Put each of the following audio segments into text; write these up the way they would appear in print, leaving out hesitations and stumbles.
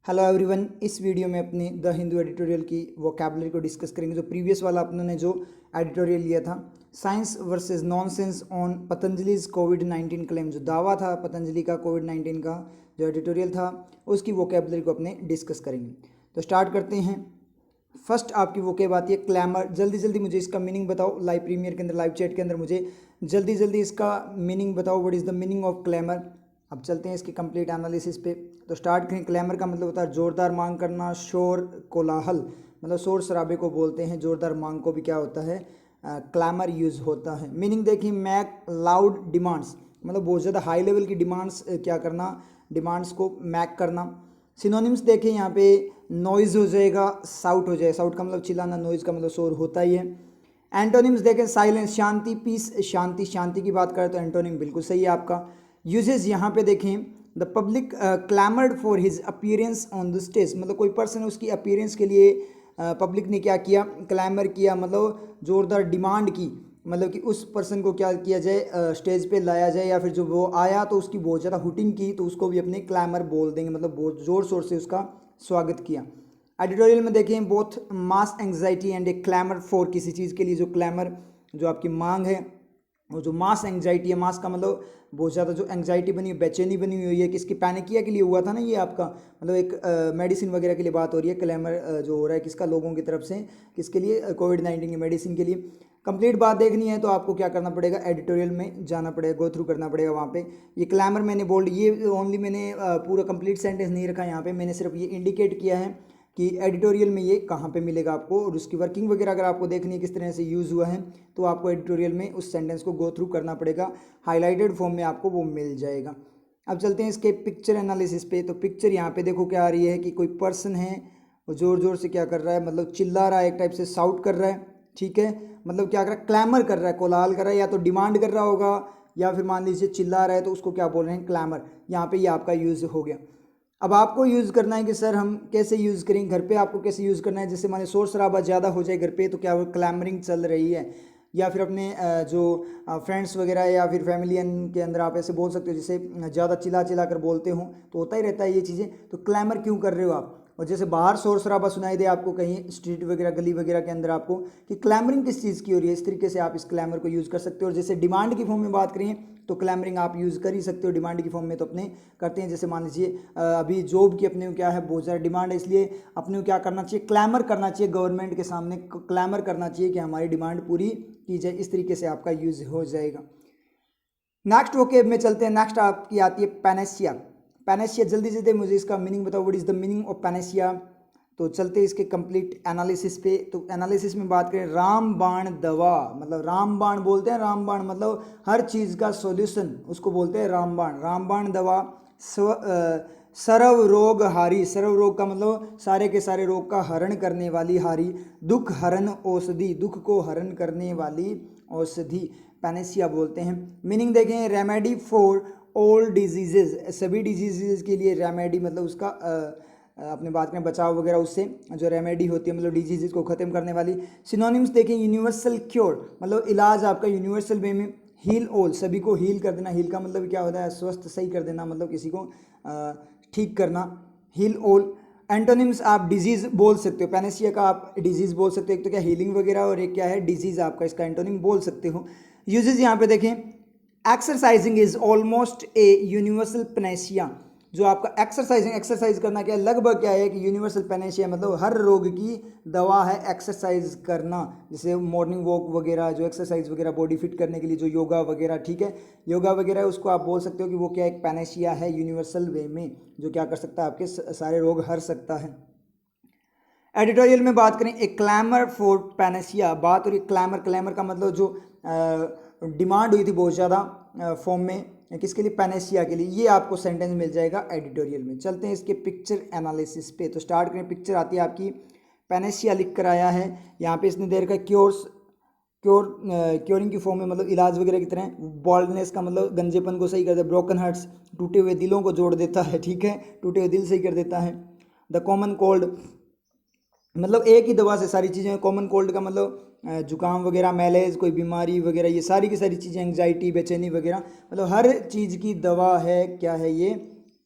Hello everyone, इस video में अपनी द हिंदू एडिटोरियल की वोकैबुलरी को डिस्कस करेंगे। जो प्रीवियस वाला अपने जो एडिटोरियल लिया था, science versus nonsense on Patanjali's covid claim, जो दावा था पतंजलि का कोविड-19 का, जो एडिटोरियल था उसकी वोकैबुलरी को अपने डिस्कस करेंगे। तो स्टार्ट करते हैं। फर्स्ट आपकी वोकैब आती है क्लैमर। जल्दी जल्दी मुझे इसका मीनिंग बताओ। लाइव प्रीमियर के अंदर, लाइव चैट के अंदर मुझे जल्दी जल्दी इसका मीनिंग बताओ। What is the meaning of clamour. अब चलते हैं इसकी कंप्लीट एनालिसिस पे। तो स्टार्ट करें। क्लैमर का मतलब होता है जोरदार मांग करना, शोर, कोलाहल, मतलब शोर शराबे को बोलते हैं। जोरदार मांग को भी क्या होता है, क्लैमर यूज़ होता है। मीनिंग देखिए, मैक लाउड डिमांड्स, मतलब बहुत ज़्यादा हाई लेवल की डिमांड्स क्या करना, डिमांड्स को मैक करना। सिनोनिम्स देखें यहाँ पे, नॉइज़ हो जाएगा, साउट हो जाएगा। साउट का मतलब चिल्लाना, नॉइज़ का मतलब शोर होता ही है। एंटोनिम्स देखें, साइलेंस, शांति, पीस, शांति। शांति की बात करें तो एंटोनिम बिल्कुल सही है आपका। यूजेस यहाँ पे देखें, the public clamoured for his appearance on the stage, मतलब कोई पर्सन उसकी अपीयरेंस के लिए पब्लिक ने क्या किया, क्लैमर किया, मतलब जोरदार डिमांड की, मतलब कि उस पर्सन को क्या किया जाए, स्टेज पे लाया जाए, या फिर जो वो आया तो उसकी बहुत ज़्यादा हुटिंग की, तो उसको भी अपने क्लैमर बोल देंगे, मतलब बहुत ज़ोर शोर से उसका स्वागत किया। एडिटोरियल में देखें, both mass anxiety and A clamour for, किसी चीज़ के लिए जो क्लैमर, जो आपकी मांग है, और जो मास एंग्जाइटी है, मास का मतलब बहुत ज़्यादा जो एंग्जाइटी बनी हुई, बेचैनी बनी हुई है, किसकी, पैनिकिया के लिए हुआ था ना ये आपका, मतलब एक मेडिसिन वगैरह के लिए बात हो रही है। क्लेमर जो हो रहा है किसका, लोगों की तरफ से, किसके लिए, कोविड-19 की मेडिसिन के लिए। कंप्लीट बात देखनी है तो आपको क्या करना पड़ेगा, एडिटोरियल में जाना पड़ेगा, गो थ्रू करना पड़ेगा वहाँ पे। ये क्लैमर मैंने बोल्ड, ये ओनली मैंने पूरा कंप्लीट सेंटेंस नहीं रखा यहाँ पे, मैंने सिर्फ ये इंडिकेट किया है कि एडिटोरियल में ये कहाँ पे मिलेगा आपको, और उसकी वर्किंग वगैरह अगर आपको देखनी है किस तरह से यूज़ हुआ है, तो आपको एडिटोरियल में उस सेंटेंस को गो थ्रू करना पड़ेगा। हाईलाइटेड फॉर्म में आपको वो मिल जाएगा। अब चलते हैं इसके पिक्चर एनालिसिस पे। तो पिक्चर यहाँ पे देखो क्या आ रही है कि कोई पर्सन है, वो ज़ोर ज़ोर से क्या कर रहा है, मतलब चिल्ला रहा है, एक टाइप से साउट कर रहा है, ठीक है। मतलब क्या कर रहा है, क्लैमर कर रहा है, कोलाहल कर रहा है, या तो डिमांड कर रहा होगा, या फिर मान लीजिए चिल्ला रहा है, तो उसको क्या बोल रहे हैं, क्लैमर। यहाँ पे ये आपका यूज़ हो गया। अब आपको यूज़ करना है कि सर हम कैसे यूज़ करेंगे, घर पे आपको कैसे यूज़ करना है। जैसे मान ली शोर शराबा ज़्यादा हो जाए घर पे, तो क्या वो क्लैमरिंग चल रही है, या फिर अपने जो फ्रेंड्स वगैरह या फिर फैमिलियन के अंदर आप ऐसे बोल सकते हो, जैसे ज़्यादा चिल्ला चिल्ला कर बोलते हो, तो होता ही रहता है ये चीज़ें। तो क्लैमर क्यों कर रहे हो आप। और जैसे बाहर शोर शराबा सुनाई दे आपको, कहीं स्ट्रीट वगैरह, गली वगैरह के अंदर आपको, कि क्लैमरिंग किस चीज़ की हो रही है, इस तरीके से आप इस क्लैमर को यूज़ कर सकते हो। और जैसे डिमांड की फॉर्म में बात करें तो क्लैमरिंग आप यूज़ कर ही सकते हो। डिमांड की फॉर्म में तो अपने करते हैं। जैसे मान लीजिए अभी जॉब की अपने को क्या है, बहुत ज़्यादा डिमांड है, इसलिए अपने को क्या करना चाहिए, क्लैमर करना चाहिए, गवर्नमेंट के सामने क्लैमर करना चाहिए कि हमारी डिमांड पूरी की जाए। इस तरीके से आपका यूज़ हो जाएगा। नेक्स्ट वोकेब में चलते हैं। नेक्स्ट आपकी आती है पैनेसिया। पैनेसिया, जल्दी जल्दी मुझे इसका मीनिंग बताओ। What is the meaning of Panacea. तो चलते हैं इसके कंप्लीट एनालिसिस पे। तो एनालिसिस में बात करें, रामबाण दवा, मतलब रामबाण बोलते हैं, रामबाण मतलब हर चीज़ का सॉल्यूशन, उसको बोलते हैं रामबाण। रामबाण दवा, सर्व रोग हारी, सर्व रोग का मतलब सारे के सारे रोग का हरण करने वाली, हारी, दुख हरण औषधि, दुख को हरण करने वाली औषधि, पैनेसिया बोलते हैं। मीनिंग देखें, रेमेडी फॉर ऑल डिजीजेज, सभी डिजीजेज के लिए रेमेडी, मतलब उसका अपने बात करें बचाव वगैरह, उससे जो रेमेडी होती है, मतलब डिजीज़ को ख़त्म करने वाली। सिनोनिम्स देखें, यूनिवर्सल क्योर, मतलब इलाज आपका यूनिवर्सल वे में। हील ऑल, सभी को हील कर देना। हील का मतलब क्या होता है, स्वस्थ, सही कर देना, मतलब किसी को ठीक करना, हील ऑल। एंटोनिम्स आप डिजीज़ बोल सकते हो, पैनेसिया का आप डिजीज़ बोल सकते हो। एक तो क्या हीलिंग वगैरह, और एक क्या है डिजीज़, आपका इसका एंटोनिम बोल सकते हो। यूजेज यहाँ पे देखें, exercising is almost a universal Panacea, जो आपका एक्सरसाइजिंग, एक्सरसाइज करना क्या है, लगभग क्या है कि यूनिवर्सल पैनेसिया, मतलब हर रोग की दवा है एक्सरसाइज करना। जैसे मॉर्निंग वॉक वगैरह, जो एक्सरसाइज वगैरह बॉडी फिट करने के लिए, जो योगा वगैरह, ठीक है, योगा वगैरह है, उसको आप बोल सकते हो कि वो क्या एक पैनेसिया है यूनिवर्सल वे में, जो क्या कर सकता है, आपके सारे रोग हर सकता है। एडिटोरियल में बात करें, एक क्लैमर फॉर पैनेसिया, बात हो रही क्लैमर, क्लैमर का मतलब जो डिमांड हुई थी बहुत ज़्यादा फॉर्म में, किसके लिए, पैनेसिया के लिए। ये आपको सेंटेंस मिल जाएगा एडिटोरियल में। चलते हैं इसके पिक्चर एनालिसिस पे। तो स्टार्ट करें। पिक्चर आती है आपकी, पैनेसिया लिख कर आया है यहाँ पे, इसने दे रखा है क्योर्स, क्योरिंग की फॉर्म में, मतलब इलाज वगैरह की तरह। बॉल्डनेस का मतलब गंजेपन को सही कर देता है। ब्रोकन हार्ट्स, टूटे हुए दिलों को जोड़ देता है, ठीक है, टूटे हुए दिल सही कर देता है। द कॉमन कोल्ड, मतलब एक ही दवा से सारी चीज़ें। कॉमन कोल्ड का मतलब जुकाम वगैरह, मैलेज, कोई बीमारी वगैरह, ये सारी की सारी चीज़ें, एंग्जाइटी, बेचैनी वगैरह, मतलब हर चीज़ की दवा है, क्या है ये,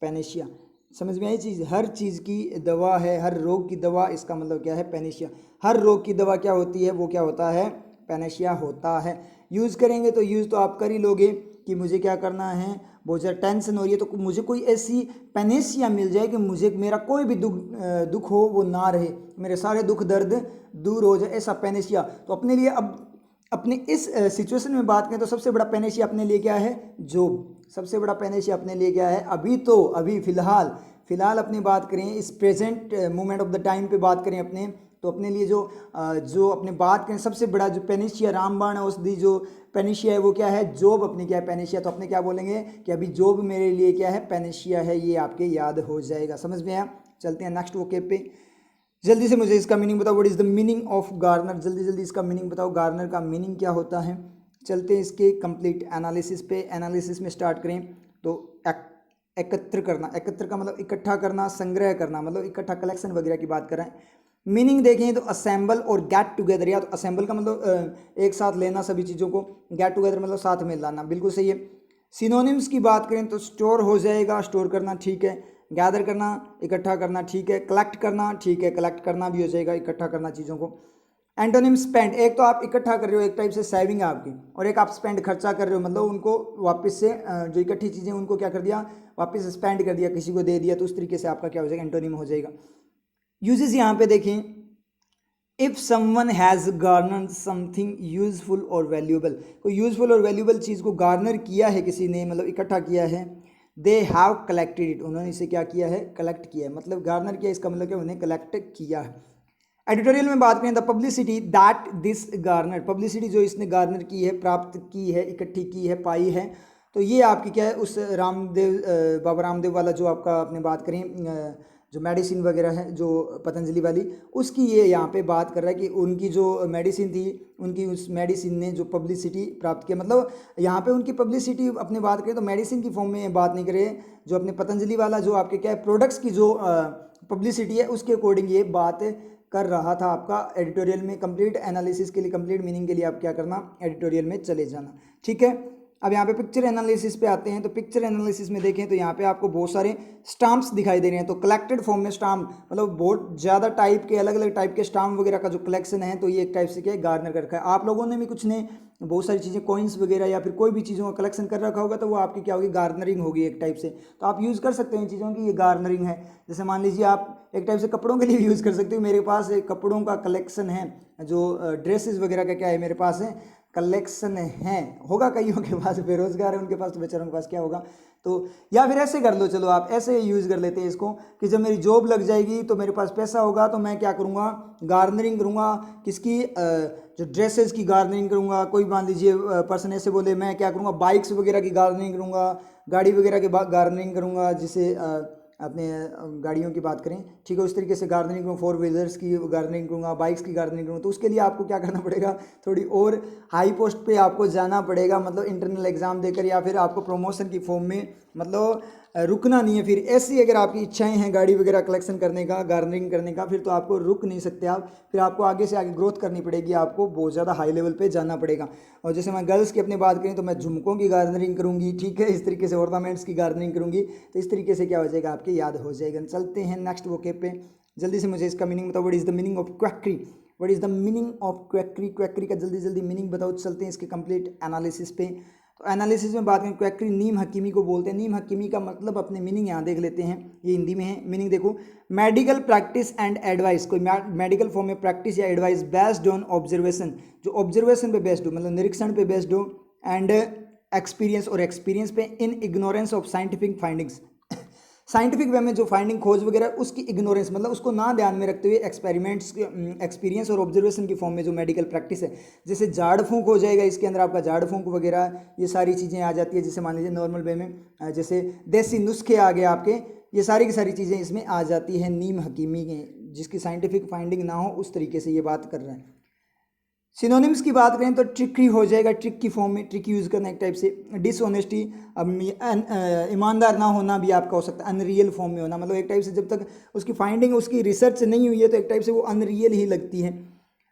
पैनेसिया। समझ में आई चीज़? हर चीज़ की दवा है, हर रोग की दवा, इसका मतलब क्या है? पैनेशिया। हर रोग की दवा क्या होती है? वो क्या होता है? पैनेशिया होता है। यूज़ करेंगे तो यूज़ तो आप कर ही लोगे कि मुझे क्या करना है, बहुत ज़्यादा टेंशन हो रही है तो मुझे कोई ऐसी पैनेशिया मिल जाए कि मुझे मेरा कोई भी दुख हो वो ना रहे, मेरे सारे दुख दर्द दूर हो जाए, ऐसा पैनेशिया। तो अपने लिए अब अपने इस सिचुएशन में बात करें तो सबसे बड़ा पैनेशिया अपने लिए क्या है? जॉब। सबसे बड़ा पैनेशिया अपने लिए क्या है? अभी फिलहाल अपनी बात करें, इस present moment of the time पे बात करें अपने, तो अपने लिए जो अपने बात करें सबसे बड़ा जो पेनिशिया, रामबाण औषधि जो पेनिशिया है वो क्या है? जॉब अपनी क्या है? पेनिशिया। तो अपने क्या बोलेंगे कि अभी जॉब मेरे लिए क्या है? पेनिशिया है। ये आपके याद हो जाएगा। समझ में आया? चलते हैं नेक्स्ट वोकेब पे। जल्दी से मुझे इसका मीनिंग बताओ। What is the meaning of Garner? जल्दी जल्दी इसका मीनिंग बताओ। गार्नर का मीनिंग क्या होता है? चलते हैं इसके कंप्लीट एनालिसिस पे। एनालिसिस में स्टार्ट करें तो एकत्र करना, एकत्र का मतलब इकट्ठा करना, संग्रह करना मतलब इकट्ठा, कलेक्शन वगैरह की बात कर रहे हैं। मीनिंग देखें तो असेंबल और गेट टुगेदर, या तो असेंबल का मतलब एक साथ लेना सभी चीज़ों को, गेट टुगेदर मतलब साथ में लाना, बिल्कुल सही है। सिनोनिम्स की बात करें तो स्टोर हो जाएगा, स्टोर करना ठीक है। गैदर करना, इकट्ठा करना ठीक है। कलेक्ट करना ठीक है, कलेक्ट करना भी हो जाएगा, इकट्ठा करना चीज़ों को। एंटोनिम स्पेंड, एक तो आप इकट्ठा कर रहे हो, एक टाइप से सेविंग है आपकी, और एक आप स्पेंड खर्चा कर रहे हो, मतलब उनको वापस से जो इकट्ठी चीज़ें उनको क्या कर दिया, वापस स्पेंड कर दिया, किसी को दे दिया, तो उस तरीके से आपका क्या हो जाएगा? एंटोनिम हो जाएगा। यूजेस यहाँ पे देखें, if someone has Garner something useful और वैल्यूएबल, कोई यूजफुल और वैल्यूएबल चीज़ को गार्नर किया है किसी ने, मतलब इकट्ठा किया है, दे हैव कलेक्टेड इट, उन्होंने इसे क्या किया है? कलेक्ट किया है। मतलब गार्नर किया, इसका मतलब क्या? उन्हें कलेक्ट किया है। एडिटोरियल में बात करें the publicity that this Garner, publicity जो इसने गार्नर की है, प्राप्त की है, इकट्ठी की है, पाई है, तो ये आपकी क्या है? उस रामदेव बाबा रामदेव वाला जो आपका अपने बात करें जो मेडिसिन वगैरह है जो पतंजलि वाली, उसकी ये यहाँ पे बात कर रहा है कि उनकी जो मेडिसिन थी, उनकी उस मेडिसिन ने जो पब्लिसिटी प्राप्त किया, मतलब यहाँ पे उनकी पब्लिसिटी अपने बात करें तो मेडिसिन की फॉर्म में बात नहीं करे, जो अपने पतंजलि वाला जो आपके क्या है प्रोडक्ट्स की जो पब्लिसिटी है उसके अकॉर्डिंग ये बात कर रहा था। आपका एडिटोरियल में कंप्लीट एनालिसिस के लिए, कंप्लीट मीनिंग के लिए आप क्या करना? एडिटोरियल में चले जाना, ठीक है। अब यहाँ पे पिक्चर एनालिसिस पे आते हैं, तो पिक्चर एनालिसिस में देखें तो यहाँ पे आपको बहुत सारे स्टाम्प्स दिखाई दे रहे हैं। तो कलेक्टेड फॉर्म में स्टाम्प मतलब बहुत ज़्यादा टाइप के, अलग अलग टाइप के स्टाम्प वगैरह का जो कलेक्शन है, तो ये एक टाइप से क्या है? गार्नर कर रखा है। आप लोगों ने भी कुछ ने बहुत सारी चीज़ें, कॉइन्स वगैरह या फिर कोई भी चीज़ों का कलेक्शन कर रखा होगा, तो वो आपकी क्या होगी? गार्नरिंग होगी एक टाइप से। तो आप यूज़ कर सकते हैं इन चीज़ों की, ये गार्नरिंग है। जैसे मान लीजिए आप एक टाइप से कपड़ों के लिए यूज़ कर सकते हो। मेरे पास एक कपड़ों का कलेक्शन है, जो ड्रेसेस वगैरह का क्या है मेरे पास है? कलेक्शन है। होगा कईयों के पास, बेरोजगार है उनके पास, तो बेचारों के पास क्या होगा? तो या फिर ऐसे कर लो, चलो आप ऐसे यूज़ कर लेते हैं इसको कि जब मेरी जॉब लग जाएगी तो मेरे पास पैसा होगा, तो मैं क्या करूँगा? गार्नरिंग करूँगा। किसकी? जो ड्रेसेस की गार्नरिंग करूँगा। कोई मान लीजिए पर्सन ऐसे बोले, मैं क्या करूँगा? बाइक्स वगैरह की गार्नरिंग करूँगा, गाड़ी वगैरह की गार्नरिंग करूँगा, जिसे अपने गाड़ियों की बात करें, ठीक है, उस तरीके से गार्डनिंग करूँ, फोर व्हीलर्स की गार्डनिंग करूँगा, बाइक्स की गार्डनिंग करूँ। तो उसके लिए आपको क्या करना पड़ेगा? थोड़ी और हाई पोस्ट पे आपको जाना पड़ेगा, मतलब इंटरनल एग्जाम देकर, या फिर आपको प्रमोशन की फॉर्म में, मतलब रुकना नहीं है। फिर ऐसी अगर आपकी इच्छाएं हैं गाड़ी वगैरह कलेक्शन करने का, गार्डनिंग करने का, फिर तो आपको रुक नहीं सकते आप, फिर आपको आगे से आगे ग्रोथ करनी पड़ेगी, आपको बहुत ज़्यादा हाई लेवल पे जाना पड़ेगा। और जैसे मैं गर्ल्स की अपनी बात करें तो मैं झुमकों की गार्डनिंग करूँगी, ठीक है, इस तरीके से ऑर्नामेंट्स की गार्डनिंग करूँगी। तो इस तरीके से क्या हो जाएगा? आपके याद हो जाएगा। चलते हैं नेक्स्ट वोकेब पे। जल्दी से मुझे इसका मीनिंग बताओ। What is the meaning of quackery? What is the meaning of quackery? Quackery का जल्दी जल्दी मीनिंग बताओ। चलते हैं इसके कंप्लीट एनालिसिस पे। तो एनालिसिस में बात करें, क्वैकरी नीम हकीमी को बोलते हैं। नीम हकीमी का मतलब अपने मीनिंग यहाँ देख लेते हैं, ये हिंदी में है। मीनिंग देखो, मेडिकल प्रैक्टिस एंड एडवाइस, कोई मेडिकल फॉर्म में प्रैक्टिस या एडवाइस बेस्ड ऑन ऑब्जर्वेशन, जो ऑब्जर्वेशन पे बेस्ड हो, मतलब निरीक्षण पे बेस्ड हो, एंड एक्सपीरियंस, और एक्सपीरियंस पे, in ignorance of scientific findings, scientific way में जो फाइंडिंग खोज वगैरह उसकी इग्नोरेंस, मतलब उसको ना ध्यान में रखते हुए एक्सपेरिमेंट्स, एक्सपीरियंस और ऑब्जर्वेशन की फॉर्म में जो मेडिकल प्रैक्टिस है, जैसे झाड़ फूंक हो जाएगा, इसके अंदर आपका झाड़ फूंक वगैरह ये सारी चीज़ें आ जाती है। जैसे मान लीजिए नॉर्मल वे में जैसे देसी नुस्खे आ गए आपके, ये सारी की सारी चीज़ें इसमें आ जाती है नीम हकीमी के, जिसकी साइंटिफिक फाइंडिंग ना हो, उस तरीके से ये बात कर रहे हैं। सिनोनिम्स की बात करें तो ट्रिकी हो जाएगा, ट्रिक की फॉर्म में, ट्रिक यूज़ करना एक टाइप से। डिसऑनेस्टी, ईमानदार ना होना भी आपका हो सकता है। अनरियल फॉर्म में होना, मतलब एक टाइप से जब तक उसकी फाइंडिंग, उसकी रिसर्च नहीं हुई है, तो एक टाइप से वो अनरियल ही लगती है।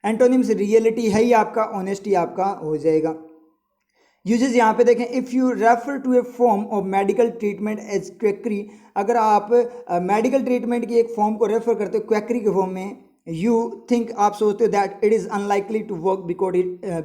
एंटोनिम्स, रियलिटी है ही आपका, ऑनेस्टी आपका हो जाएगा। यूजेस यहाँ पे देखें, if you refer to a form of medical treatment as quackery, अगर आप मेडिकल ट्रीटमेंट की एक फॉर्म को रेफर करते हो क्वैकरी के फॉर्म में, यू थिंक, आप सोचते हो that it is unlikely to work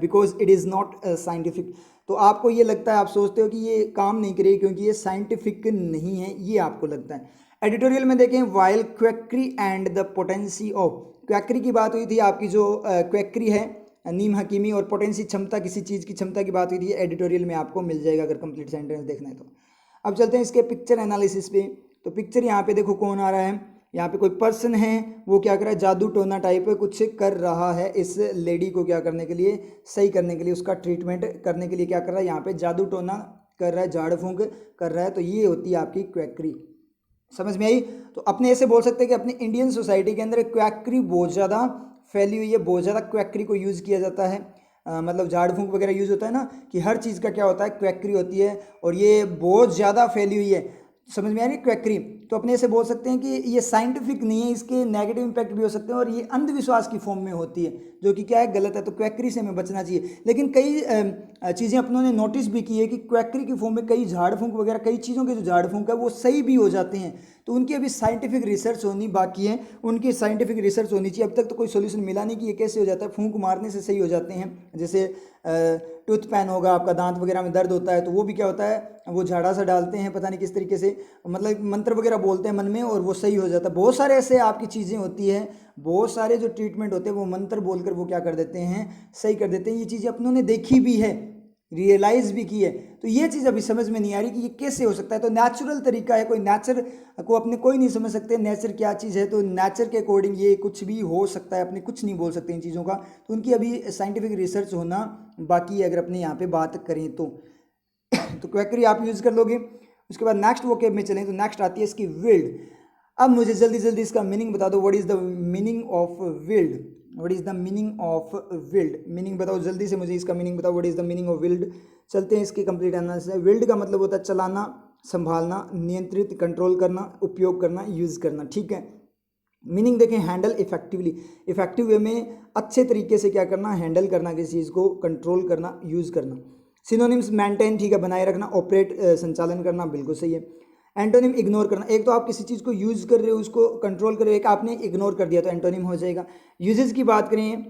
because it is not scientific, तो आपको ये लगता है, आप सोचते हो कि ये काम नहीं करेगी क्योंकि ये साइंटिफिक नहीं है, ये आपको लगता है। एडिटोरियल में देखें, while quackery and the potency of, quackery की बात हुई थी, आपकी जो क्वैकरी है नीम हकीमी, और पोटेंसी क्षमता, किसी चीज़ की क्षमता की बात हुई थी, एडिटोरियल में आपको मिल जाएगा अगर कंप्लीट सेंटेंस देखना है तो। अब चलते हैं इसके पिक्चर एनालिसिस पे। तो पिक्चर यहाँ पे देखो कौन आ रहा है, यहाँ पे कोई पर्सन है, वो क्या कर रहा है, जादू टोना टाइप कुछ कर रहा है इस लेडी को क्या करने के लिए, सही करने के लिए, उसका ट्रीटमेंट करने के लिए क्या कर रहा है, यहाँ पे जादू टोना कर रहा है, झाड़ फूंक कर रहा है, तो ये होती है आपकी क्वैकरी। समझ में आई? तो अपने ऐसे बोल सकते हैं कि अपनी इंडियन सोसाइटी के अंदर क्वैकरी बहुत ज़्यादा फैली हुई है, बहुत ज़्यादा क्वैकरी को यूज़ किया जाता है। मतलब झाड़ फूंक वगैरह यूज़ होता है ना, कि हर चीज़ का क्या होता है, क्वैकरी होती है, और ये बहुत ज़्यादा फैली हुई है। समझ में आ रही है क्वैकरी? तो अपने ऐसे बोल सकते हैं कि ये साइंटिफिक नहीं है, इसके नेगेटिव इंपैक्ट भी हो सकते हैं, और ये अंधविश्वास की फॉर्म में होती है, जो कि क्या है, गलत है। तो क्वैकरी से हमें बचना चाहिए। लेकिन कई चीज़ें अपनों ने नोटिस भी की है कि क्वैकरी की फॉर्म में कई झाड़ फूंक वगैरह, कई चीज़ों के जो झाड़ फूंक है वो सही भी हो जाते हैं। तो उनकी अभी साइंटिफिक रिसर्च होनी बाकी है, उनकी साइंटिफिक रिसर्च होनी चाहिए। अब तक तो कोई सोल्यूशन मिला नहीं कि ये कैसे हो जाता है, फूंक मारने से सही हो जाते हैं। जैसे टूथ पेन होगा, आपका दांत वगैरह में दर्द होता है, तो वो भी क्या होता है, वो झाड़ा सा डालते हैं, पता नहीं किस तरीके से, मतलब मंत्र वगैरह बोलते हैं मन में, और वो सही हो जाता है। बहुत सारे ऐसे आपकी चीज़ें होती है, बहुत सारे जो ट्रीटमेंट होते हैं वो मंत्र बोलकर वो क्या कर देते हैं, सही कर देते हैं। ये चीज़ें अपनों ने देखी भी है, रियलाइज भी की है। तो ये चीज़ अभी समझ में नहीं आ रही कि ये कैसे हो सकता है। तो नेचुरल तरीका है, कोई नेचर को अपने कोई नहीं समझ सकते नेचर क्या चीज़ है, तो नेचर के अकॉर्डिंग ये कुछ भी हो सकता है, अपने कुछ नहीं बोल सकते इन चीज़ों का। तो उनकी अभी साइंटिफिक रिसर्च होना बाकी है, अगर अपने यहाँ पे बात करें तो। तो क्वैकरी आप यूज़ कर लोगे। उसके बाद नेक्स्ट वोकेब में चलें तो नेक्स्ट आती है इसकी विल्ड। अब मुझे जल्दी जल्दी इसका मीनिंग बता दो, what is the meaning of wield, what is the meaning of wield, meaning बताओ जल्दी से, मुझे इसका मीनिंग बताओ, what is the meaning of wield. चलते हैं इसके कंप्लीट एनालिसिस। विल्ड का मतलब होता है चलाना, संभालना, नियंत्रित, कंट्रोल करना, उपयोग करना, यूज़ करना। ठीक है, मीनिंग देखें, हैंडल इफेक्टिवली, इफेक्टिव वे में अच्छे तरीके से क्या करना, हैंडल करना, किसी चीज़ को कंट्रोल करना, यूज़ करना। सिनोनिम्स, मेंटेन, ठीक है, बनाए रखना, ऑपरेट, संचालन करना, बिल्कुल सही है। एंटोनिम, इग्नोर करना, एक तो आप किसी चीज़ को यूज़ कर रहे हो, उसको कंट्रोल कर रहे हो, एक आपने इग्नोर कर दिया तो एंटोनिम हो जाएगा। यूजेस की बात करें,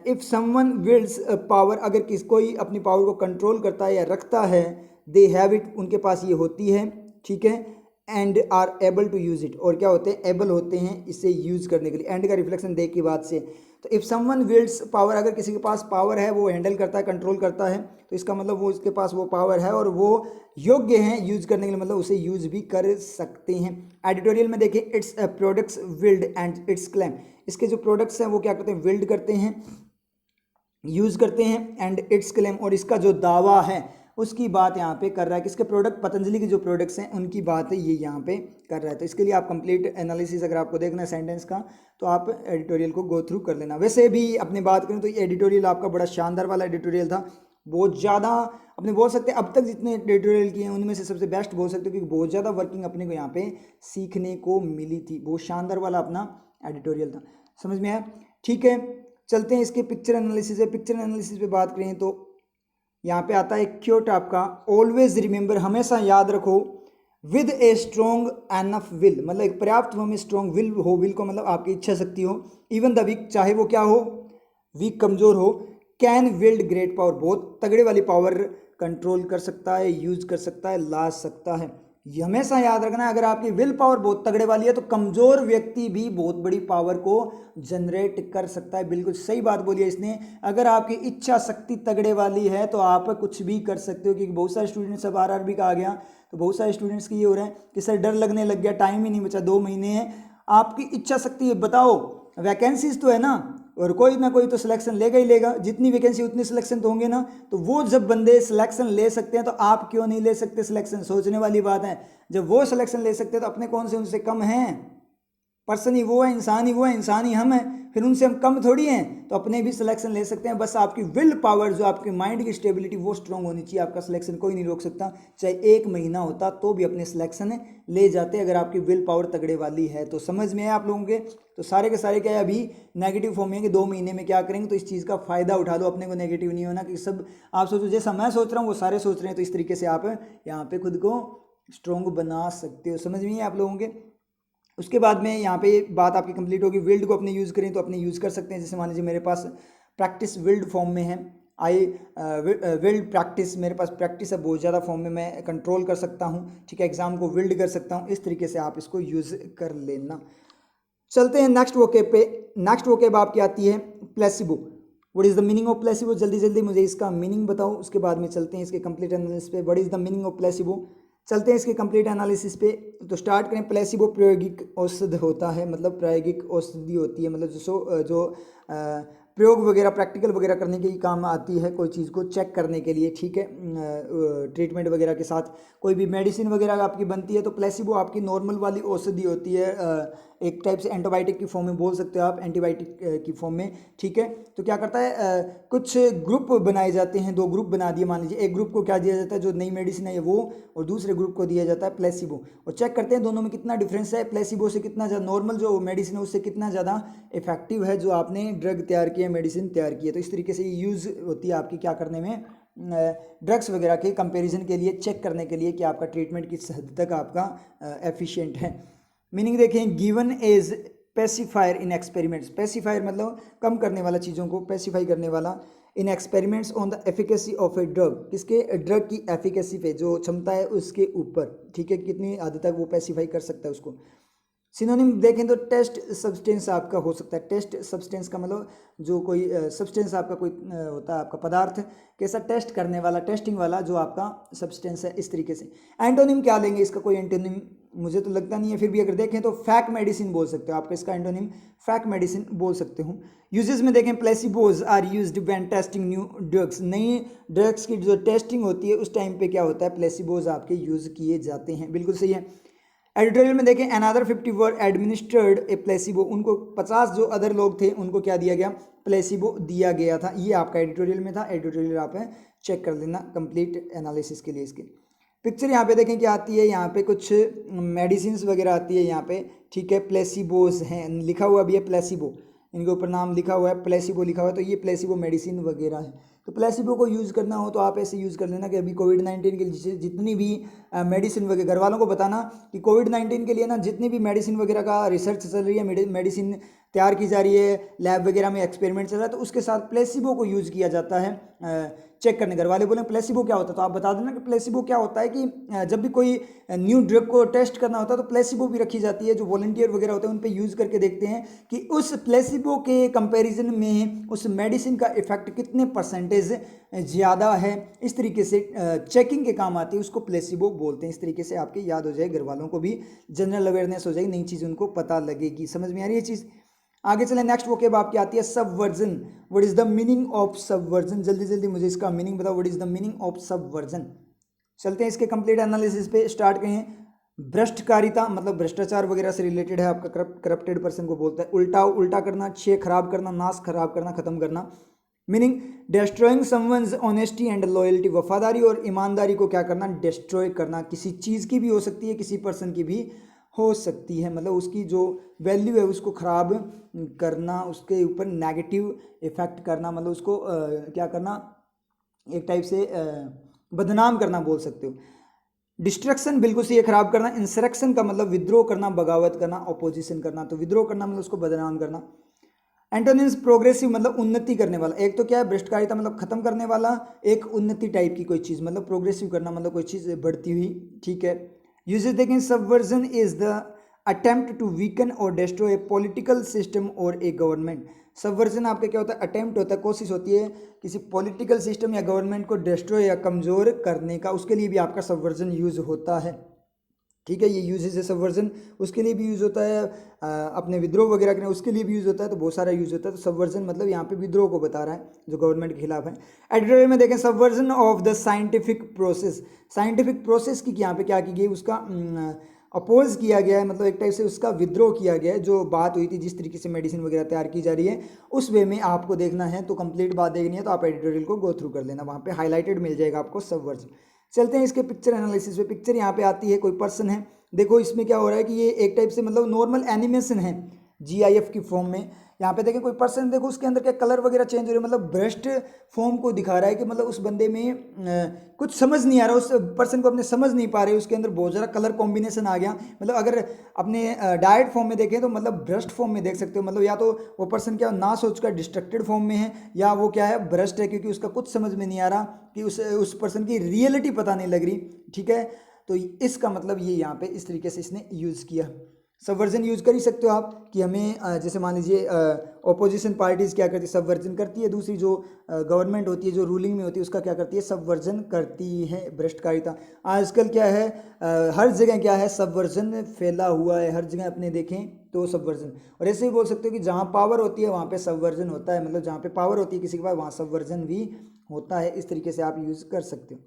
इफ़ समवन विल्स पावर, अगर कोई अपनी पावर को कंट्रोल करता है या रखता है, दे हैव इट, उनके पास ये होती है, ठीक है, and are able to use it, और क्या होते हैं, एबल होते हैं इसे यूज़ करने के लिए। एंड का रिफ्लेक्शन दे की बात से, तो इफ़ समवन विल्स पावर, अगर किसी के पास पावर है, वो हैंडल करता है, कंट्रोल करता है, तो इसका मतलब वो, इसके पास वो पावर है और वो योग्य हैं यूज़ करने के लिए, मतलब उसे यूज़ भी कर सकते हैं। एडिटोरियल में देखिए, its products wield and its claim, इसके जो प्रोडक्ट्स हैं वो क्या करते हैं, विल्ड करते हैं, यूज़ करते हैं, एंड इट्स क्लेम, और इसका जो दावा है उसकी बात यहाँ पे कर रहा है। किसके प्रोडक्ट, पतंजलि के जो प्रोडक्ट्स हैं उनकी बात है ये यहाँ पे कर रहा है। तो इसके लिए आप कंप्लीट एनालिसिस अगर आपको देखना है सेंटेंस का, तो आप एडिटोरियल को गो थ्रू कर लेना। वैसे भी अपने बात करें तो ये एडिटोरियल आपका बड़ा शानदार वाला एडिटोरियल था, बहुत ज़्यादा अपने बोल सकते हैं अब तक जितने एडिटोरियल किए हैं उनमें से सबसे बेस्ट बोल सकते हो, क्योंकि बहुत ज़्यादा वर्किंग अपने को यहाँ पे सीखने को मिली थी। बहुत शानदार वाला अपना एडिटोरियल था, समझ में आया? ठीक है, चलते हैं इसके पिक्चर एनालिसिस है। पिक्चर एनालिसिस पे बात करें तो यहाँ पे आता है क्योट आपका, ऑलवेज रिमेंबर, हमेशा याद रखो, with a strong enough will, मतलब एक पर्याप्त में स्ट्रॉन्ग विल हो, विल को मतलब आपकी इच्छा शक्ति हो, इवन द वीक, चाहे वो क्या हो, वीक कमजोर हो, कैन विल्ड ग्रेट पावर, बहुत तगड़े वाली पावर कंट्रोल कर सकता है, यूज कर सकता है, ला सकता है। ये हमेशा याद रखना है, अगर आपकी विल पावर बहुत तगड़े वाली है तो कमजोर व्यक्ति भी बहुत बड़ी पावर को जनरेट कर सकता है। बिल्कुल सही बात बोली है इसने, अगर आपकी इच्छा शक्ति तगड़े वाली है तो आप कुछ भी कर सकते हो। क्योंकि बहुत सारे स्टूडेंट्स, अब आरआरबी का आ गया तो बहुत सारे स्टूडेंट्स की ये हो रहा है कि सर डर लगने लग गया, टाइम ही नहीं बचा, 2 महीने हैं। आपकी इच्छा शक्ति बताओ, वैकेंसीज तो है ना, और कोई ना कोई तो सिलेक्शन लेगा ही लेगा, जितनी वैकेंसी उतनी सिलेक्शन तो होंगे ना। तो वो जब बंदे सिलेक्शन ले सकते हैं तो आप क्यों नहीं ले सकते सिलेक्शन? सोचने वाली बात है, जब वो सिलेक्शन ले सकते हैं तो अपने कौन से उनसे कम हैं? पर्सन ही वो है, इंसान ही वो है, इंसान ही हम हैं, फिर उनसे हम कम थोड़ी हैं। तो अपने भी सिलेक्शन ले सकते हैं, बस आपकी विल पावर, जो आपकी माइंड की स्टेबिलिटी वो स्ट्रांग होनी चाहिए। आपका सिलेक्शन कोई नहीं रोक सकता, चाहे 1 महीना होता तो भी अपने सिलेक्शन ले जाते अगर आपकी विल पावर तगड़े वाली है। तो समझ में है आप लोगों के? तो सारे के सारे क्या है, अभी नेगेटिव फॉर्म में कि 2 महीने में क्या करेंगे, तो इस चीज़ का फ़ायदा उठा लो। अपने को नेगेटिव नहीं होना कि सब आप सोचो जैसा मैं सोच रहा हूँ वो सारे सोच रहे हैं, तो इस तरीके से आप यहाँ पे खुद को स्ट्रॉन्ग बना सकते हो। समझ में है आप लोगों के? उसके बाद में यहाँ पे बात आपकी कंप्लीट होगी। विल्ड को अपने यूज़ करें तो अपने यूज़ कर सकते हैं। जैसे मान लीजिए मेरे पास प्रैक्टिस विल्ड फॉर्म में है, आई विल्ड प्रैक्टिस, मेरे पास प्रैक्टिस है बहुत ज़्यादा फॉर्म में, मैं कंट्रोल कर सकता हूँ, ठीक है, एग्जाम को विल्ड कर सकता हूँ। इस तरीके से आप इसको यूज़ कर लेना। चलते हैं नेक्स्ट वोकेब पे। नेक्स्ट वोकेब आपकी आती है placebo. What is the meaning of placebo? जल्दी जल्दी मुझे इसका मीनिंग बताओ, उसके बाद में चलते हैं इसके कंप्लीट एनालिसिस पे। What is the meaning of placebo? चलते हैं इसके कंप्लीट एनालिसिस पे। तो स्टार्ट करें। प्लेसिबो प्रायोगिक औषध होता है, मतलब प्रायोगिक औषधि होती है, मतलब जो प्रयोग वगैरह प्रैक्टिकल वगैरह करने के लिए काम आती है, कोई चीज़ को चेक करने के लिए, ठीक है, ट्रीटमेंट वगैरह के साथ कोई भी मेडिसिन वगैरह आपकी बनती है तो प्लेसिबो आपकी नॉर्मल वाली औषधि होती है, एक टाइप से एंटीबायोटिक की फॉर्म में बोल सकते हो आप, एंटीबायोटिक की फॉर्म में, ठीक है। तो क्या करता है, कुछ ग्रुप बनाए जाते हैं, 2 ग्रुप बना दिए मान लीजिए। एक ग्रुप को क्या दिया जाता है, जो नई मेडिसिन है वो, और दूसरे ग्रुप को दिया जाता है प्लेसिबो, और चेक करते हैं दोनों में कितना डिफरेंस है, प्लेसिबो से कितना ज़्यादा, नॉर्मल जो मेडिसिन है उससे कितना ज़्यादा इफेक्टिव है जो आपने ड्रग तैयार किया, मेडिसिन तैयार की है। तो इस तरीके से ये यूज़ होती है आपकी क्या करने में, ड्रग्स वगैरह के कंपैरिजन के लिए, चेक करने के लिए कि आपका ट्रीटमेंट किस हद तक आपका एफिशिएंट है। मीनिंग देखें, given as pacifier in experiments. Pacifier मतलब कम करने वाला, चीज़ों को पेसिफाई करने वाला। In experiments on the efficacy of a drug, किसके, ड्रग की एफिकेसी पे, जो क्षमता है उसके ऊपर, ठीक है, कितनी हद तक वो पेसिफाई कर सकता है उसको। सिनोनिम देखें तो टेस्ट सब्सटेंस आपका हो सकता है। टेस्ट सब्सटेंस का मतलब जो कोई सब्सटेंस आपका कोई होता है, आपका पदार्थ कैसा, टेस्ट करने वाला, टेस्टिंग वाला जो आपका सब्सटेंस है, इस तरीके से। एंटोनिम क्या लेंगे, इसका कोई एंटोनिम मुझे तो लगता नहीं है, फिर भी अगर देखें तो फैक मेडिसिन बोल सकते हो आप, इसका एंटोनिम फैक मेडिसिन बोल सकते हो। यूजेस में देखें, placebos are used when testing new drugs. नई ड्रग्स की जो टेस्टिंग होती है उस टाइम पे क्या होता है, प्लेसिबोज आपके यूज़ किए जाते हैं। बिल्कुल सही है। एडिटोरियल में देखें, अनदर 50 वर एडमिनिस्ट्रेड ए प्लेसिबो, उनको 50 जो अदर लोग थे उनको क्या दिया गया, प्लेसिबो दिया गया था। ये आपका एडिटोरियल में था, एडिटोरियल आप चेक कर लेना कंप्लीट एनालिसिस के लिए। इसके पिक्चर यहाँ पे देखें क्या आती है, यहाँ पे कुछ मेडिसिन वगैरह आती है यहाँ पे, ठीक है, प्लेसिबोज हैं, लिखा हुआ भी है प्लेसिबो, इनके ऊपर नाम लिखा हुआ है, प्लेसिबो लिखा हुआ है, तो ये प्लेसिबो मेडिसिन वगैरह है। तो प्लेसिबो को यूज़ करना हो तो आप ऐसे यूज़ कर लेना कि अभी कोविड-19 के लिए जितनी भी मेडिसिन वगैरह, घर वालों को बताना कि कोविड-19 के लिए ना जितनी भी मेडिसिन वगैरह का रिसर्च चल रही है, मेडिसिन तैयार की जा रही है, लैब वगैरह में एक्सपेरिमेंट चल रहा है, तो उसके साथ प्लेसिबो को यूज़ किया जाता है चेक करने। घर वाले बोले प्लेसिबो क्या होता है, तो आप बता देना कि प्लेसिबो क्या होता है, कि जब भी कोई न्यू ड्रग को टेस्ट करना होता है तो प्लेसिबो भी रखी जाती है, जो वॉलंटियर वगैरह होते हैं उन पे यूज़ करके देखते हैं कि उस प्लेसिबो के कंपैरिजन में उस मेडिसिन का इफेक्ट कितने परसेंटेज ज़्यादा है। इस तरीके से चेकिंग के काम आती है, उसको प्लेसिबो बोलते हैं। इस तरीके से आपके याद हो जाए, घर वालों को भी जनरल अवेयरनेस हो जाएगी, नई चीज़ उनको पता लगेगी। समझ में आ रही है चीज़? आगे चलें, नेक्स्ट वोकेब आपकी आती है subversion. What is the meaning of subversion? जल्दी जल्दी मुझे इसका मीनिंग बताओ, what is the meaning of subversion. चलते हैं इसके कंप्लीट एनालिसिस पे, स्टार्ट करें। भ्रष्टकारिता मतलब भ्रष्टाचार वगैरह से रिलेटेड है, आपका करप्टेड पर्सन को बोलता है। उल्टा उल्टा करना, क्षय खराब करना, नाश खराब करना, खत्म करना। Meaning destroying someone's honesty and loyalty, वफादारी और ईमानदारी को क्या करना, डिस्ट्रॉय करना। किसी चीज़ की भी हो सकती है, किसी पर्सन की भी हो सकती है, मतलब उसकी जो वैल्यू है उसको ख़राब करना, उसके ऊपर नेगेटिव इफेक्ट करना, मतलब उसको क्या करना, एक टाइप से बदनाम करना बोल सकते हो। डिस्ट्रक्शन बिल्कुल से ये खराब करना। इंसरेक्शन का मतलब विद्रोह करना, बगावत करना, ऑपोजिशन करना, तो विद्रोह करना मतलब उसको बदनाम करना। एंटोनिम्स, प्रोग्रेसिव मतलब उन्नति करने वाला। एक तो क्या है, भ्रष्टकारिता मतलब खत्म करने वाला, एक उन्नति टाइप की कोई चीज़, मतलब प्रोग्रेसिव करना मतलब कोई चीज़ बढ़ती हुई, ठीक है। यूजेस देखें, subversion is the attempt to weaken or destroy a political system or a government. Subversion आपका क्या होता है, अटेम्प्ट होता है, कोशिश होती है किसी पॉलिटिकल सिस्टम या गवर्नमेंट को डिस्ट्रॉय या कमज़ोर करने का, उसके लिए भी आपका सबवर्जन यूज़ होता है, ठीक है। ये यूजेस है सबवर्जन, उसके लिए भी यूज़ होता है, अपने विद्रोह वगैरह करने उसके लिए भी यूज़ होता है, तो बहुत सारा यूज़ होता है। तो सबवर्जन मतलब यहाँ पे विद्रोह को बता रहा है जो गवर्नमेंट के खिलाफ है। एडिटोरियल में देखें, subversion of the scientific process. Scientific process की यहाँ पे क्या की गई, उसका अपोज किया गया है, मतलब एक टाइप से उसका विद्रोह किया गया है। जो बात हुई थी, जिस तरीके से मेडिसिन वगैरह तैयार की जा रही है उस वे में आपको देखना है, तो कंप्लीट बात देखनी है तो आप एडिटोरियल को गो थ्रू कर लेना, वहाँ पे हाईलाइटेड मिल जाएगा आपको सबवर्जन। चलते हैं इसके पिक्चर एनालिसिस पे। पिक्चर यहाँ पे आती है, कोई पर्सन है, देखो इसमें क्या हो रहा है कि ये एक टाइप से मतलब नॉर्मल एनिमेशन है GIF की फॉर्म में। यहाँ पे देखें कोई पर्सन, देखो उसके अंदर क्या कलर वगैरह चेंज हो रहे हैं, मतलब ब्रस्ट फॉर्म को दिखा रहा है कि मतलब उस बंदे में कुछ समझ नहीं आ रहा, उस पर्सन को अपने समझ नहीं पा रहे, उसके अंदर बहुत ज़्यादा कलर कॉम्बिनेशन आ गया। मतलब अगर अपने डायरेक्ट फॉर्म में देखें तो मतलब ब्रस्ट फॉर्म में देख सकते हो, मतलब या तो वो पर्सन क्या ना सोचकर डिस्ट्रक्टेड फॉर्म में है, या वो क्या है ब्रस्ट है, क्योंकि उसका कुछ समझ में नहीं आ रहा कि उस पर्सन की रियलिटी पता नहीं लग रही। ठीक है, तो इसका मतलब ये यहाँ पे इस तरीके से इसने यूज़ किया। सबवर्जन यूज कर ही सकते हो आप कि हमें जैसे मान लीजिए ऑपोजिशन पार्टीज क्या करती है, सबवर्जन करती है, दूसरी जो गवर्नमेंट होती है जो रूलिंग में होती है उसका क्या करती है, सबवर्जन करती है, भ्रष्टकारिता। आजकल क्या है हर जगह क्या है, सबवर्जन फैला हुआ है, हर जगह अपने देखें तो सबवर्जन। और ऐसे ही बोल सकते हो कि जहाँ पावर होती है वहाँ पे सबवर्जन होता है, मतलब जहाँ पे पावर होती है किसी के पास वहाँ सबवर्जन भी होता है। इस तरीके से आप यूज़ कर सकते हो।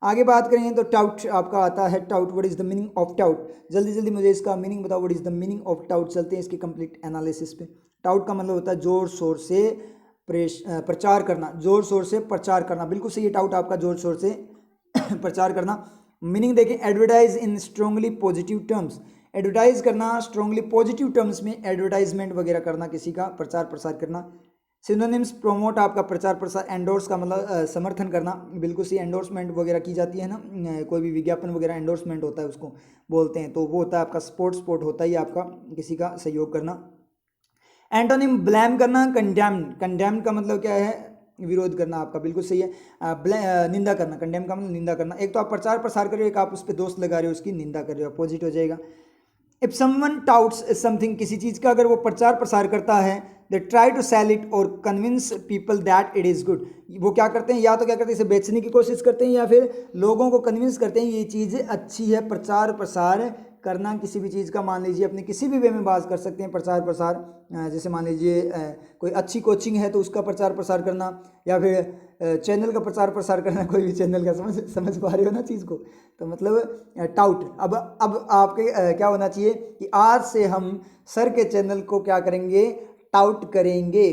आगे बात करेंगे तो टाउट आपका आता है। Taut, what is the meaning of taut? जल्दी जल्दी मुझे इसका मीनिंग बताओ, what is the meaning of taut. चलते हैं इसके कंप्लीट एनालिसिस पे। टाउट का मतलब होता है जोर शोर से प्रचार करना, जोर शोर से प्रचार करना, बिल्कुल सही है। टाउट आपका जोर शोर से प्रचार करना। मीनिंग देखें, एडवर्टाइज इन स्ट्रांगली पॉजिटिव टर्म्स, एडवर्टाइज करना स्ट्रांगली पॉजिटिव टर्म्स में, एडवर्टाइजमेंट वगैरह करना, किसी का प्रचार प्रसार करना। सिनोनिम्स, प्रोमोट आपका प्रचार प्रसार, एंडोर्स का मतलब समर्थन करना, बिल्कुल सी एंडोर्समेंट वगैरह की जाती है ना, कोई भी विज्ञापन वगैरह एंडोर्समेंट होता है उसको बोलते हैं, तो वो होता है आपका स्पोर्ट होता है आपका किसी का सहयोग करना। एंटोनिम, ब्लेम करना, कंडेम, कंडेम का मतलब क्या है, विरोध करना आपका, बिल्कुल सही है। निंदा करना, कंडेम का मतलब निंदा करना। एक तो आप प्रचार प्रसार कर रहे हो, एक आप उस पर दोष लगा रहे हो, उसकी निंदा कर रहे हो, अपोजिट हो जाएगा। इफ समवन टाउट्स समथिंग, किसी चीज़ का अगर वो प्रचार प्रसार करता है, they try to sell it और convince people that it is good, वो क्या करते हैं, या तो क्या करते हैं इसे बेचने की कोशिश करते हैं, या फिर लोगों को कन्विंस करते हैं ये चीज़ अच्छी है। प्रचार प्रसार करना किसी भी चीज़ का, मान लीजिए अपने किसी भी वे में बात कर सकते हैं प्रचार प्रसार, जैसे मान लीजिए कोई अच्छी कोचिंग है तो उसका प्रचार प्रसार करना, या फिर चैनल का प्रचार प्रसार करना, कोई भी चैनल का, समझ पा रहे हो ना चीज़ को। तो मतलब टाउट। अब आपके क्या होना चाहिए कि आज से हम सर के चैनल को क्या करेंगे, टाउट करेंगे।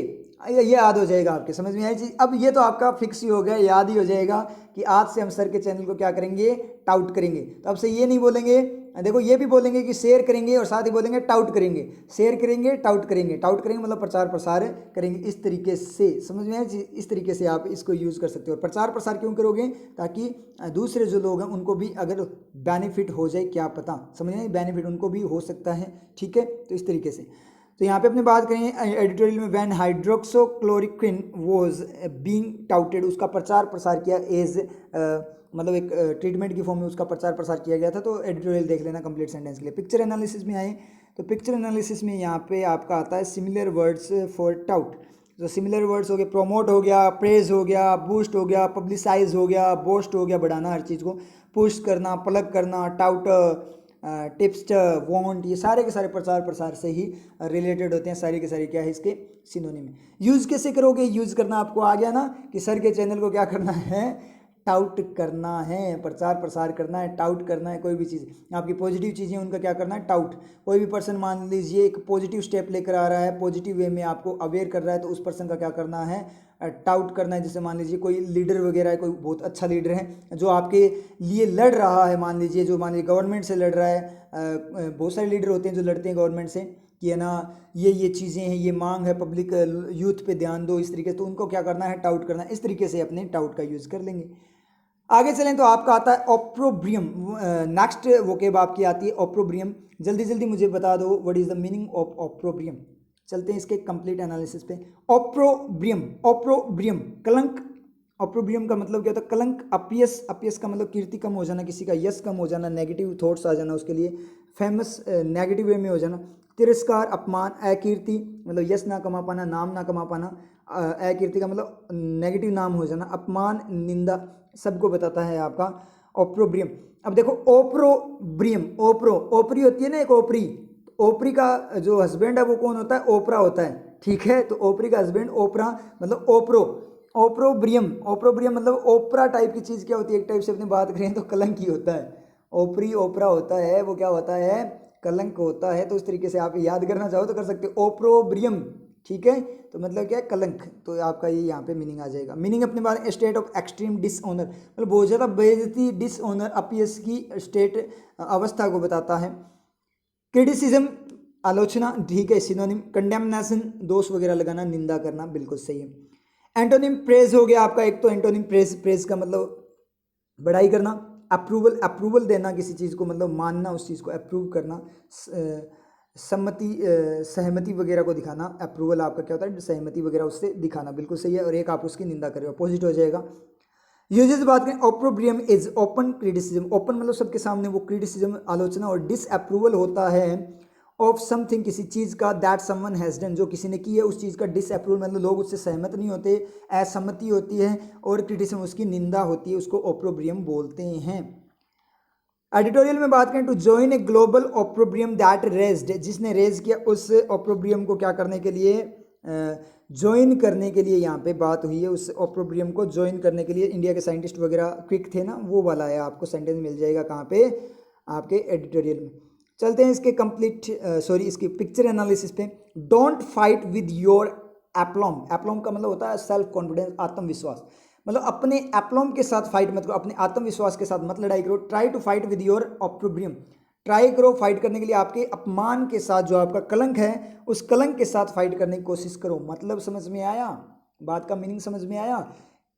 ये याद हो जाएगा आपके, समझ में आई चीज़। अब ये तो आपका फिक्स ही हो गया, याद ही हो जाएगा कि आज से हम सर के चैनल को क्या करेंगे, टाउट करेंगे। तो अब से ये नहीं बोलेंगे, देखो ये भी बोलेंगे कि शेयर करेंगे और साथ ही बोलेंगे टाउट करेंगे, शेयर करेंगे टाउट करेंगे, टाउट करेंगे मतलब प्रचार प्रसार करेंगे। इस तरीके से समझ में आए, इस तरीके से आप इसको यूज़ कर सकते हो। और प्रचार प्रसार क्यों करोगे, ताकि दूसरे जो लोग हैं उनको भी अगर बेनिफिट हो जाए, क्या पता, समझ में, बेनिफिट उनको भी हो सकता है। ठीक है, तो इस तरीके से। तो यहाँ पे अपने बात करें एडिटोरियल में, when hydroxychloroquine was being touted, उसका प्रचार प्रसार किया एज मतलब एक ट्रीटमेंट की फॉर्म में उसका प्रचार प्रसार किया गया था। तो एडिटोरियल देख लेना कंप्लीट सेंटेंस के लिए। पिक्चर एनालिसिस में आए तो पिक्चर एनालिसिस में यहाँ पे आपका आता है सिमिलर वर्ड्स फॉर टाउट। तो सिमिलर वर्ड्स हो गए, प्रोमोट हो गया, प्रेज हो गया, बूस्ट हो गया, पब्लिसाइज हो गया, बोस्ट हो गया, बढ़ाना हर चीज़ को, पुश करना, प्लग करना, टाउट, टिप्स, वॉन्ट, ये सारे के सारे प्रचार प्रसार से ही रिलेटेड होते हैं। सारे के सारे क्या है इसके सिनोनिम है। यूज़ कैसे करोगे, यूज़ करना आपको आ गया ना कि सर के चैनल को क्या करना है, टाउट करना है, प्रचार प्रसार करना है, टाउट करना है। कोई भी चीज़ आपकी पॉजिटिव चीज़ें उनका क्या करना है, टाउट। कोई भी पर्सन मान लीजिए एक पॉजिटिव स्टेप लेकर आ रहा है, पॉजिटिव वे में आपको अवेयर कर रहा है, तो उस पर्सन का क्या करना है, टाउट करना है। जैसे मान लीजिए कोई लीडर वगैरह है, कोई बहुत अच्छा लीडर है जो आपके लिए लड़ रहा है, मान लीजिए जो मान लीजिए गवर्नमेंट से लड़ रहा है, बहुत सारे लीडर होते हैं जो लड़ते हैं गवर्नमेंट से कि है ना ये चीज़ें हैं, ये मांग है, पब्लिक यूथ पे ध्यान दो, इस तरीके से, तो उनको क्या करना है, टाउट करना है। इस तरीके से अपने टाउट का यूज़ कर लेंगे। आगे चलें तो आपका आता है ऑप्रोब्रियम। नेक्स्ट वोकेब आपकी आती है ऑप्रोब्रियम। जल्दी जल्दी मुझे बता दो what is the meaning of ऑप्रोब्रियम। चलते हैं इसके कंप्लीट एनालिसिस पे। ऑप्रोब्रियम, ऑप्रोब्रियम कलंक। ऑप्रोब्रियम का मतलब क्या होता है, कलंक, अपयश, अपयश का मतलब कीर्ति कम हो जाना, किसी का यश कम हो जाना, नेगेटिव थॉट्स आ जाना उसके लिए, फेमस नेगेटिव वे में हो जाना, तिरस्कार, अपमान, अकीर्ति मतलब यश ना कमा पाना, नाम ना कमा पाना, अकीर्ति का मतलब नेगेटिव नाम हो जाना, अपमान, निंदा, सबको बताता है आपका ऑप्रोब्रियम। अब देखो ओप्रोब्रियम, ओपरी होती है ना एक ओपरी, ओपरी का जो हस्बैंड है वो कौन होता है, ओपरा होता है। ठीक है, तो ओपरी का हस्बैंड ओपरा मतलब ओप्रोब्रियम, ओप्रोब्रियम मतलब ओपरा टाइप की चीज़ क्या होती है, एक टाइप से अपनी बात करें तो कलंक ही होता है। ओपरी ओपरा होता है, वो क्या होता है, कलंक होता है। तो उस तरीके से आप याद करना चाहो तो कर सकते हो, ओप्रोब्रियम, ठीक है। तो मतलब क्या है, कलंक। तो आपका ये यहाँ पे मीनिंग आ जाएगा। मीनिंग अपने बारे में, स्टेट ऑफ एक्सट्रीम डिसऑनर, मतलब बहुत ज़्यादा बेइज्जती, डिसऑनर, अपयश की स्टेट, अवस्था को बताता है। क्रिटिसिज्म, आलोचना, ठीक है, सिनोनिम। कंडेमनेशन, दोष वगैरह लगाना, निंदा करना, बिल्कुल सही है। एंटोनिम, प्रेज हो गया आपका एक तो एंटोनिम, प्रेज, प्रेज का मतलब बड़ाई करना। अप्रूवल, अप्रूवल देना किसी चीज़ को, मतलब मानना, उस चीज़ को अप्रूव करना। सम्मति, सहमति वगैरह को दिखाना। अप्रूवल आपका क्या होता है, सहमति वगैरह उससे दिखाना, बिल्कुल सही है। और एक आप उसकी निंदा कर रहे हो, अपोजिट हो जाएगा। यूजेस बात करें, ओप्रोब्रियम इज ओपन क्रिटिसिज्म, ओपन मतलब सबके सामने वो क्रिटिसिज्म, आलोचना। और डिसअप्रूवल होता है ऑफ समथिंग, किसी चीज़ का, दैट समवन हैज़ डन, जो किसी ने की है उस चीज़ का। डिसअप्रूवल मतलब लोग उससे सहमत नहीं होते, असहमति होती है। और क्रिटिसिज्म उसकी निंदा होती है, उसको ओप्रोब्रियम बोलते हैं। एडिटोरियल में बात करें, to join a global opprobrium that raised, जिसने रेज किया उस ओप्रोब्रियम को क्या करने के लिए, ज्वाइन करने के लिए यहाँ पे बात हुई है। उस ओप्रोब्रियम को ज्वाइन करने के लिए इंडिया के साइंटिस्ट वगैरह क्विक थे ना, वो वाला है। आपको सेंटेंस मिल जाएगा कहाँ पे, आपके एडिटोरियल में। चलते हैं इसके कंप्लीट, इसकी पिक्चर एनालिसिस पे। डोंट फाइट विद योर एप्लॉम, एप्लॉम का मतलब होता है सेल्फ कॉन्फिडेंस, आत्मविश्वास। मतलब अपने एप्लॉम के साथ फाइट मत करो, अपने आत्मविश्वास के साथ मत लड़ाई करो। Try to fight with your opprobrium, try करो फाइट करने के लिए आपके अपमान के साथ, जो आपका कलंक है उस कलंक के साथ फाइट करने की कोशिश करो। मतलब समझ में आया, बात का मीनिंग समझ में आया।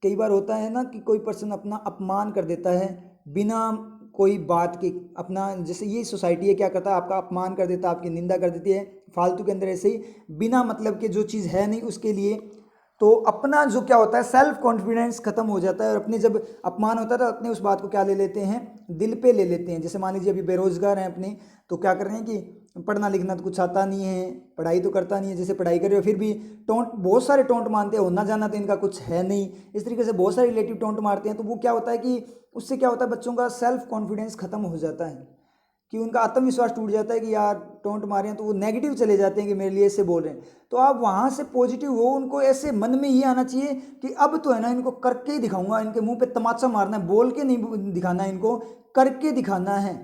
कई बार होता है ना कि कोई पर्सन अपना अपमान कर देता है बिना कोई बात के, अपना, जैसे ये सोसाइटी है क्या करता है, आपका अपमान कर देता है, आपकी निंदा कर देती है फालतू के अंदर, ऐसे ही बिना मतलब के जो चीज़ है नहीं उसके लिए। तो अपना जो क्या होता है, सेल्फ कॉन्फिडेंस खत्म हो जाता है। और अपने जब अपमान होता है तो अपने उस बात को क्या ले लेते हैं, दिल पे ले लेते हैं। जैसे मान लीजिए अभी बेरोजगार हैं अपने, तो क्या कर रहे हैं कि पढ़ना लिखना तो कुछ आता नहीं है, पढ़ाई तो करता नहीं है, जैसे पढ़ाई कर रहे हो फिर भी टोंट, बहुत सारे टोंट मारते हैं, होना जाना तो इनका कुछ है नहीं, इस तरीके से बहुत सारे रिलेटिव टोंट मारते हैं। तो वो क्या होता है कि उससे क्या होता है, बच्चों का सेल्फ कॉन्फिडेंस खत्म हो जाता है, कि उनका आत्मविश्वास टूट जाता है कि यार टोंट मारे हैं, तो वो नेगेटिव चले जाते हैं कि मेरे लिए ऐसे बोल रहे हैं। तो आप वहाँ से पॉजिटिव हो, उनको ऐसे मन में ये आना चाहिए कि अब तो है ना, इनको करके ही दिखाऊंगा, इनके मुंह पे तमाचा मारना है, बोल के नहीं दिखाना है, इनको करके दिखाना है।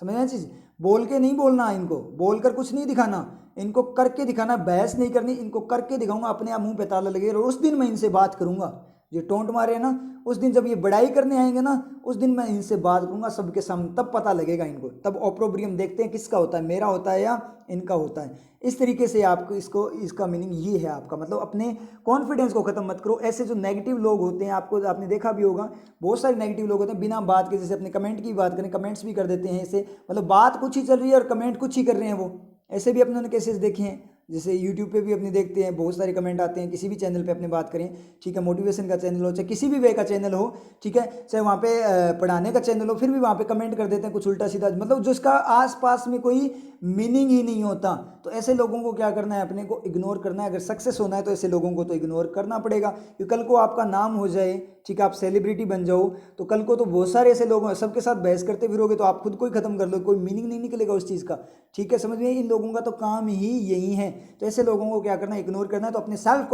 समझना चीज़, बोल के नहीं बोलना, इनको बोल कर कुछ नहीं दिखाना, इनको करके दिखाना। बहस नहीं करनी, इनको करके दिखाऊंगा, अपने आप मुंह पे ताला लगेगा। और उस दिन मैं इनसे बात करूंगा, जो टोंट मारे हैं ना, उस दिन जब ये बड़ाई करने आएंगे ना, उस दिन मैं इनसे बात करूंगा सबके सामने, तब पता लगेगा इनको। तब ओप्रोब्रियम देखते हैं किसका होता है, मेरा होता है या इनका होता है। इस तरीके से आपको इसको, इसका मीनिंग ये है आपका, मतलब अपने कॉन्फिडेंस को खत्म मत करो। ऐसे जो नेगेटिव लोग होते हैं, आपको आपने देखा भी होगा, बहुत सारे नेगेटिव लोग होते हैं बिना बात के, जैसे अपने कमेंट की बात करें, कमेंट्स भी कर देते हैं ऐसे, मतलब बात कुछ ही चल रही है और कमेंट कुछ ही कर रहे हैं वो। ऐसे भी अपने उन्होंने केसेस देखे हैं। जैसे यूट्यूब पे भी अपने देखते हैं, बहुत सारे कमेंट आते हैं किसी भी चैनल पे अपने बात करें, ठीक है, मोटिवेशन का चैनल हो चाहे किसी भी वे का चैनल हो, ठीक है, चाहे वहाँ पे पढ़ाने का चैनल हो, फिर भी वहाँ पे कमेंट कर देते हैं कुछ उल्टा सीधा, मतलब जो इसका आसपास में कोई मीनिंग ही नहीं होता। तो ऐसे लोगों को क्या करना है, अपने को इग्नोर करना है। अगर सक्सेस होना है तो ऐसे लोगों को तो इग्नोर करना पड़ेगा, क्योंकि कल को आपका नाम हो जाए, ठीक है, आप सेलिब्रिटी बन जाओ, तो कल को तो बहुत सारे ऐसे लोग हैं, सबके साथ बहस करते फिरोगे तो आप खुद को ही खत्म कर लो, कोई मीनिंग नहीं निकलेगा उस चीज़ का। ठीक है, समझ में, इन लोगों का तो काम ही यही है। तो ऐसे लोगों को क्या करना है, इग्नोर करना है। तो अपने सेल्फ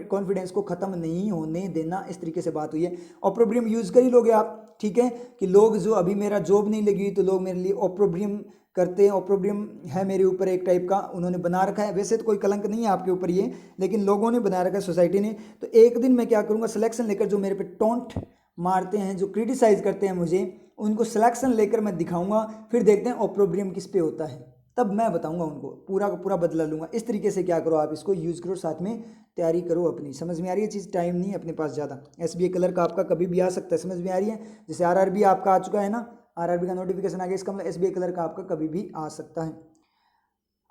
कॉन्फिडेंस को खत्म नहीं होने देना। इस तरीके से बात हुई है। ऑप्रोब्रियम यूज कर ही लोगे आप, ठीक है, कि लोग जो अभी मेरा जॉब नहीं लगी तो लोग मेरे लिए ऑप्रोब्रियम करते हैं। ऑप्रोब्रियम है मेरे ऊपर एक टाइप का, उन्होंने बना रखा है। वैसे तो कोई कलंक नहीं है आपके ऊपर ये, लेकिन लोगों ने बना रखा है, सोसाइटी ने। तो एक दिन मैं क्या करूँगा, सिलेक्शन लेकर, जो मेरे पे टोंट मारते हैं, जो क्रिटिसाइज करते हैं मुझे, उनको सिलेक्शन लेकर मैं दिखाऊंगा। फिर देखते हैं ऑप्रोब्रियम किस पे होता है, तब मैं बताऊंगा उनको, पूरा का पूरा बदला लूंगा। इस तरीके से क्या करो, आप इसको यूज़ करो, साथ में तैयारी करो अपनी। समझ में आ रही है चीज़, टाइम नहीं है अपने पास ज़्यादा। SBA कलर का आपका कभी भी आ सकता है, समझ में आ रही है। जैसे RRB आपका आ चुका है ना, RRB का नोटिफिकेशन आ गया, इसका मतलब SBA कलर का आपका कभी भी आ सकता है।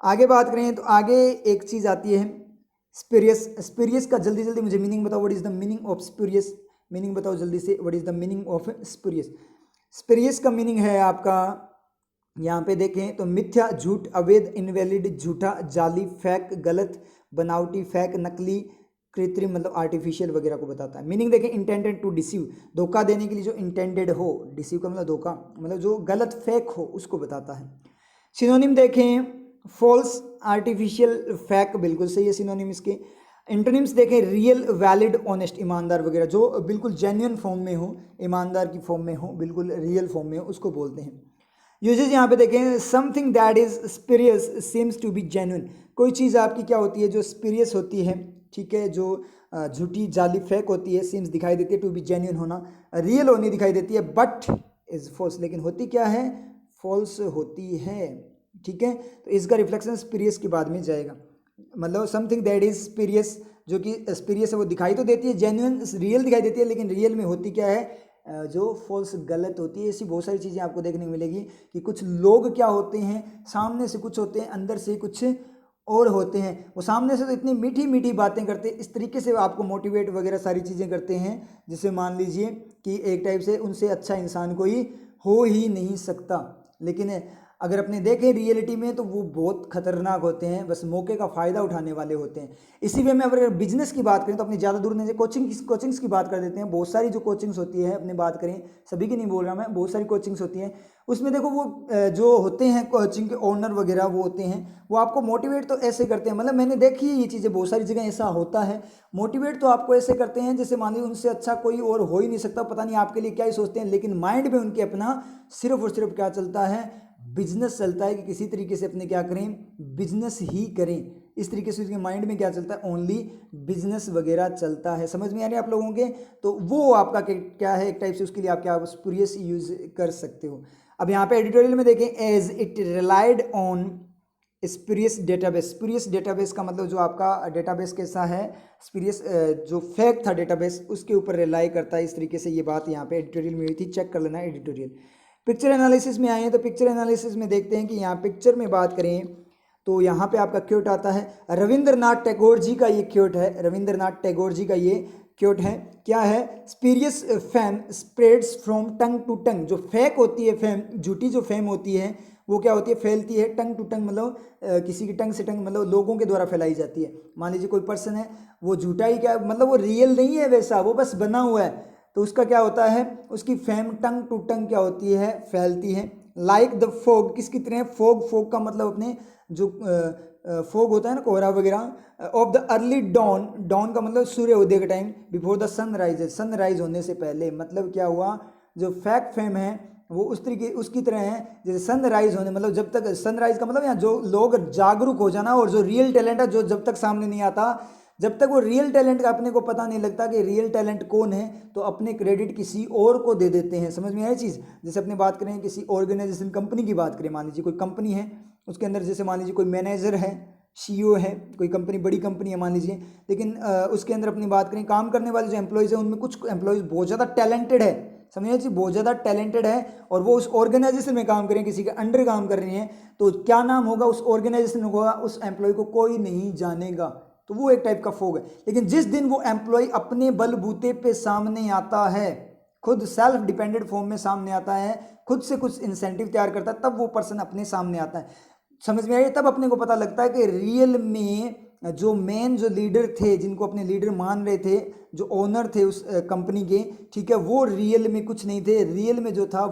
आगे बात करें तो आगे एक चीज़ आती है स्पिरियस। स्पिरियस का जल्दी जल्दी मुझे मीनिंग बताओ, what is the meaning of spurious. Meaning बताओ जल्दी से, what is the meaning of spurious. Spurious का मीनिंग है आपका, यहाँ पे देखें तो मिथ्या, झूठ, अवैध, इनवैलिड, झूठा, जाली, फेक, गलत, बनावटी, फेक, नकली, कृत्रिम, मतलब आर्टिफिशियल वगैरह को बताता है। मीनिंग देखें, इंटेंडेड टू डिसीव, धोखा देने के लिए जो इंटेंडेड हो, डिसीव का मतलब धोखा, मतलब जो गलत फेक हो उसको बताता है। सिनोनिम देखें, फॉल्स, आर्टिफिशियल, फेक, बिल्कुल सही है सिनोनिम इसके। एंटोनिम्स देखें, रियल, वैलिड, ऑनेस्ट, ईमानदार वगैरह, जो बिल्कुल जेन्युइन फॉर्म में हो, ईमानदार की फॉर्म में हो, बिल्कुल रियल फॉर्म में हो, उसको बोलते हैं। यूजेज यहाँ पे देखें, something that is spurious seems to be genuine. कोई चीज़ आपकी क्या होती है जो स्पिरियस होती है, ठीक है, जो झूठी जाली फेक होती है, सीम्स दिखाई देती है, टू बी जेन्युइन होना, रियल होनी दिखाई देती है, बट इज फॉल्स, लेकिन होती क्या है, फॉल्स होती है, ठीक है। तो इसका रिफ्लेक्शन स्पिरियस के बाद में जाएगा, मतलब समथिंग दैट इज स्पिरियस, जो कि स्पिरियस है वो दिखाई तो देती है, जेन्युइन रियल दिखाई देती है, लेकिन रियल में होती क्या है, जो फॉल्स गलत होती है। ऐसी बहुत सारी चीज़ें आपको देखने को मिलेगी कि कुछ लोग क्या होते हैं, सामने से कुछ होते हैं, अंदर से कुछ और होते हैं। वो सामने से तो इतनी मीठी मीठी बातें करते हैं, इस तरीके से आपको मोटिवेट वगैरह सारी चीज़ें करते हैं, जिससे मान लीजिए कि एक टाइप से उनसे अच्छा इंसान कोई हो ही नहीं सकता। लेकिन अगर अपने देखें रियलिटी में तो वो बहुत खतरनाक होते हैं, बस मौके का फ़ायदा उठाने वाले होते हैं। इसी वे में अगर बिजनेस की बात करें तो अपनी ज़्यादा दूर नहीं, कोचिंग्स की बात कर देते हैं। बहुत सारी जो कोचिंग्स होती है, अपने बात करें, सभी की नहीं बोल रहा मैं, बहुत सारी कोचिंग्स होती हैं, उसमें देखो वो जो होते हैं कोचिंग के ओनर वगैरह वो होते हैं, वो आपको मोटिवेट तो ऐसे करते हैं, मतलब मैंने देखी है ये चीज़ें बहुत सारी जगह ऐसा होता है, मोटिवेट तो आपको ऐसे करते हैं जैसे मान लीजिए उनसे अच्छा कोई और हो ही नहीं सकता, पता नहीं आपके लिए क्या ही सोचते हैं, लेकिन माइंड में उनके अपना सिर्फ और सिर्फ क्या चलता है, बिजनेस चलता है, कि किसी तरीके से अपने क्या करें, बिजनेस ही करें। इस तरीके से उसके माइंड में क्या चलता है, ओनली बिजनेस वगैरह चलता है। समझ में आ रही है आप लोगों के? तो वो आपका क्या है, एक टाइप से उसके लिए आप क्या स्पूरियस यूज कर सकते हो। अब यहाँ पे एडिटोरियल में देखें, as it relied on spurious database. Spurious database का मतलब जो आपका डेटाबेस कैसा है, स्पूरियस जो फेक था डेटाबेस, उसके ऊपर रिलाई करता है। इस तरीके से ये बात यहाँ पे एडिटोरियल में हुई थी, चेक कर लेना एडिटोरियल। पिक्चर एनालिसिस में आए हैं तो पिक्चर एनालिसिस में देखते हैं कि यहाँ पिक्चर में बात करें तो यहाँ पे आपका क्योट आता है, रविंद्रनाथ टैगोर जी का ये क्योट है, रविंद्रनाथ टैगोर जी का ये क्योट है। क्या है, spurious fame spreads from tongue to tongue. जो फेक होती है फेम, झूठी जो फेम होती है वो क्या होती है, फैलती है टंग टू टंग, मतलब किसी की टंग से टंग, मतलब लोगों के द्वारा फैलाई जाती है। मान लीजिए कोई पर्सन है, वो झूठा ही क्या, मतलब वो रियल नहीं है वैसा, वो बस बना हुआ है, तो उसका क्या होता है, उसकी फेम टंग टू टंग क्या होती है, फैलती है। लाइक द फोग, किसकी तरह, फोग, फोग का मतलब अपने जो फोग होता है ना, कोहरा वगैरह, of the early dawn, dawn का मतलब सूर्य उदय का time, before the sunrise, sunrise होने से पहले। मतलब क्या हुआ, जो फैक्ट फेम है वो उस तरीके उसकी तरह है जैसे सनराइज होने, मतलब जब तक सनराइज का मतलब यहाँ जो लोग जागरूक हो जाना, और जो रियल टैलेंट है जो जब तक सामने नहीं आता, जब तक वो रियल टैलेंट का अपने को पता नहीं लगता कि रियल टैलेंट कौन है, तो अपने क्रेडिट किसी और को दे देते हैं। समझ में आई चीज़? जैसे अपने बात करें किसी ऑर्गेनाइजेशन, कंपनी की बात करें, मान लीजिए कोई कंपनी है, उसके अंदर जैसे मान लीजिए कोई मैनेजर है, सीईओ है, कोई कंपनी बड़ी कंपनी है मान लीजिए, लेकिन उसके अंदर अपनी बात करें काम करने वाले जो एम्प्लॉयज़ हैं, उनमें कुछ एम्प्लॉयज़ बहुत ज़्यादा टैलेंटेड है, समझिए जी, बहुत ज़्यादा टैलेंटेड है, और वो उस ऑर्गेनाइजेशन में काम करें, किसी के अंडर काम कर रही हैं, तो क्या नाम होगा उस ऑर्गेनाइजेशन में, होगा उस एम्प्लॉय को कोई नहीं जानेगा। तो वो एक टाइप का फोग है। लेकिन जिस दिन वो एम्प्लॉय अपने बलबूते पे सामने आता है, खुद सेल्फ डिपेंडेंट फॉर्म में सामने आता है, खुद से कुछ इंसेंटिव तैयार करता है, तब वो पर्सन अपने सामने आता है। समझ में आई? तब अपने को पता लगता है कि रियल में जो मेन जो लीडर थे, जिनको अपने लीडर मान रहे थे, जो ओनर थे उस कंपनी के, ठीक है, वो रियल में कुछ नहीं थे, रियल में जो था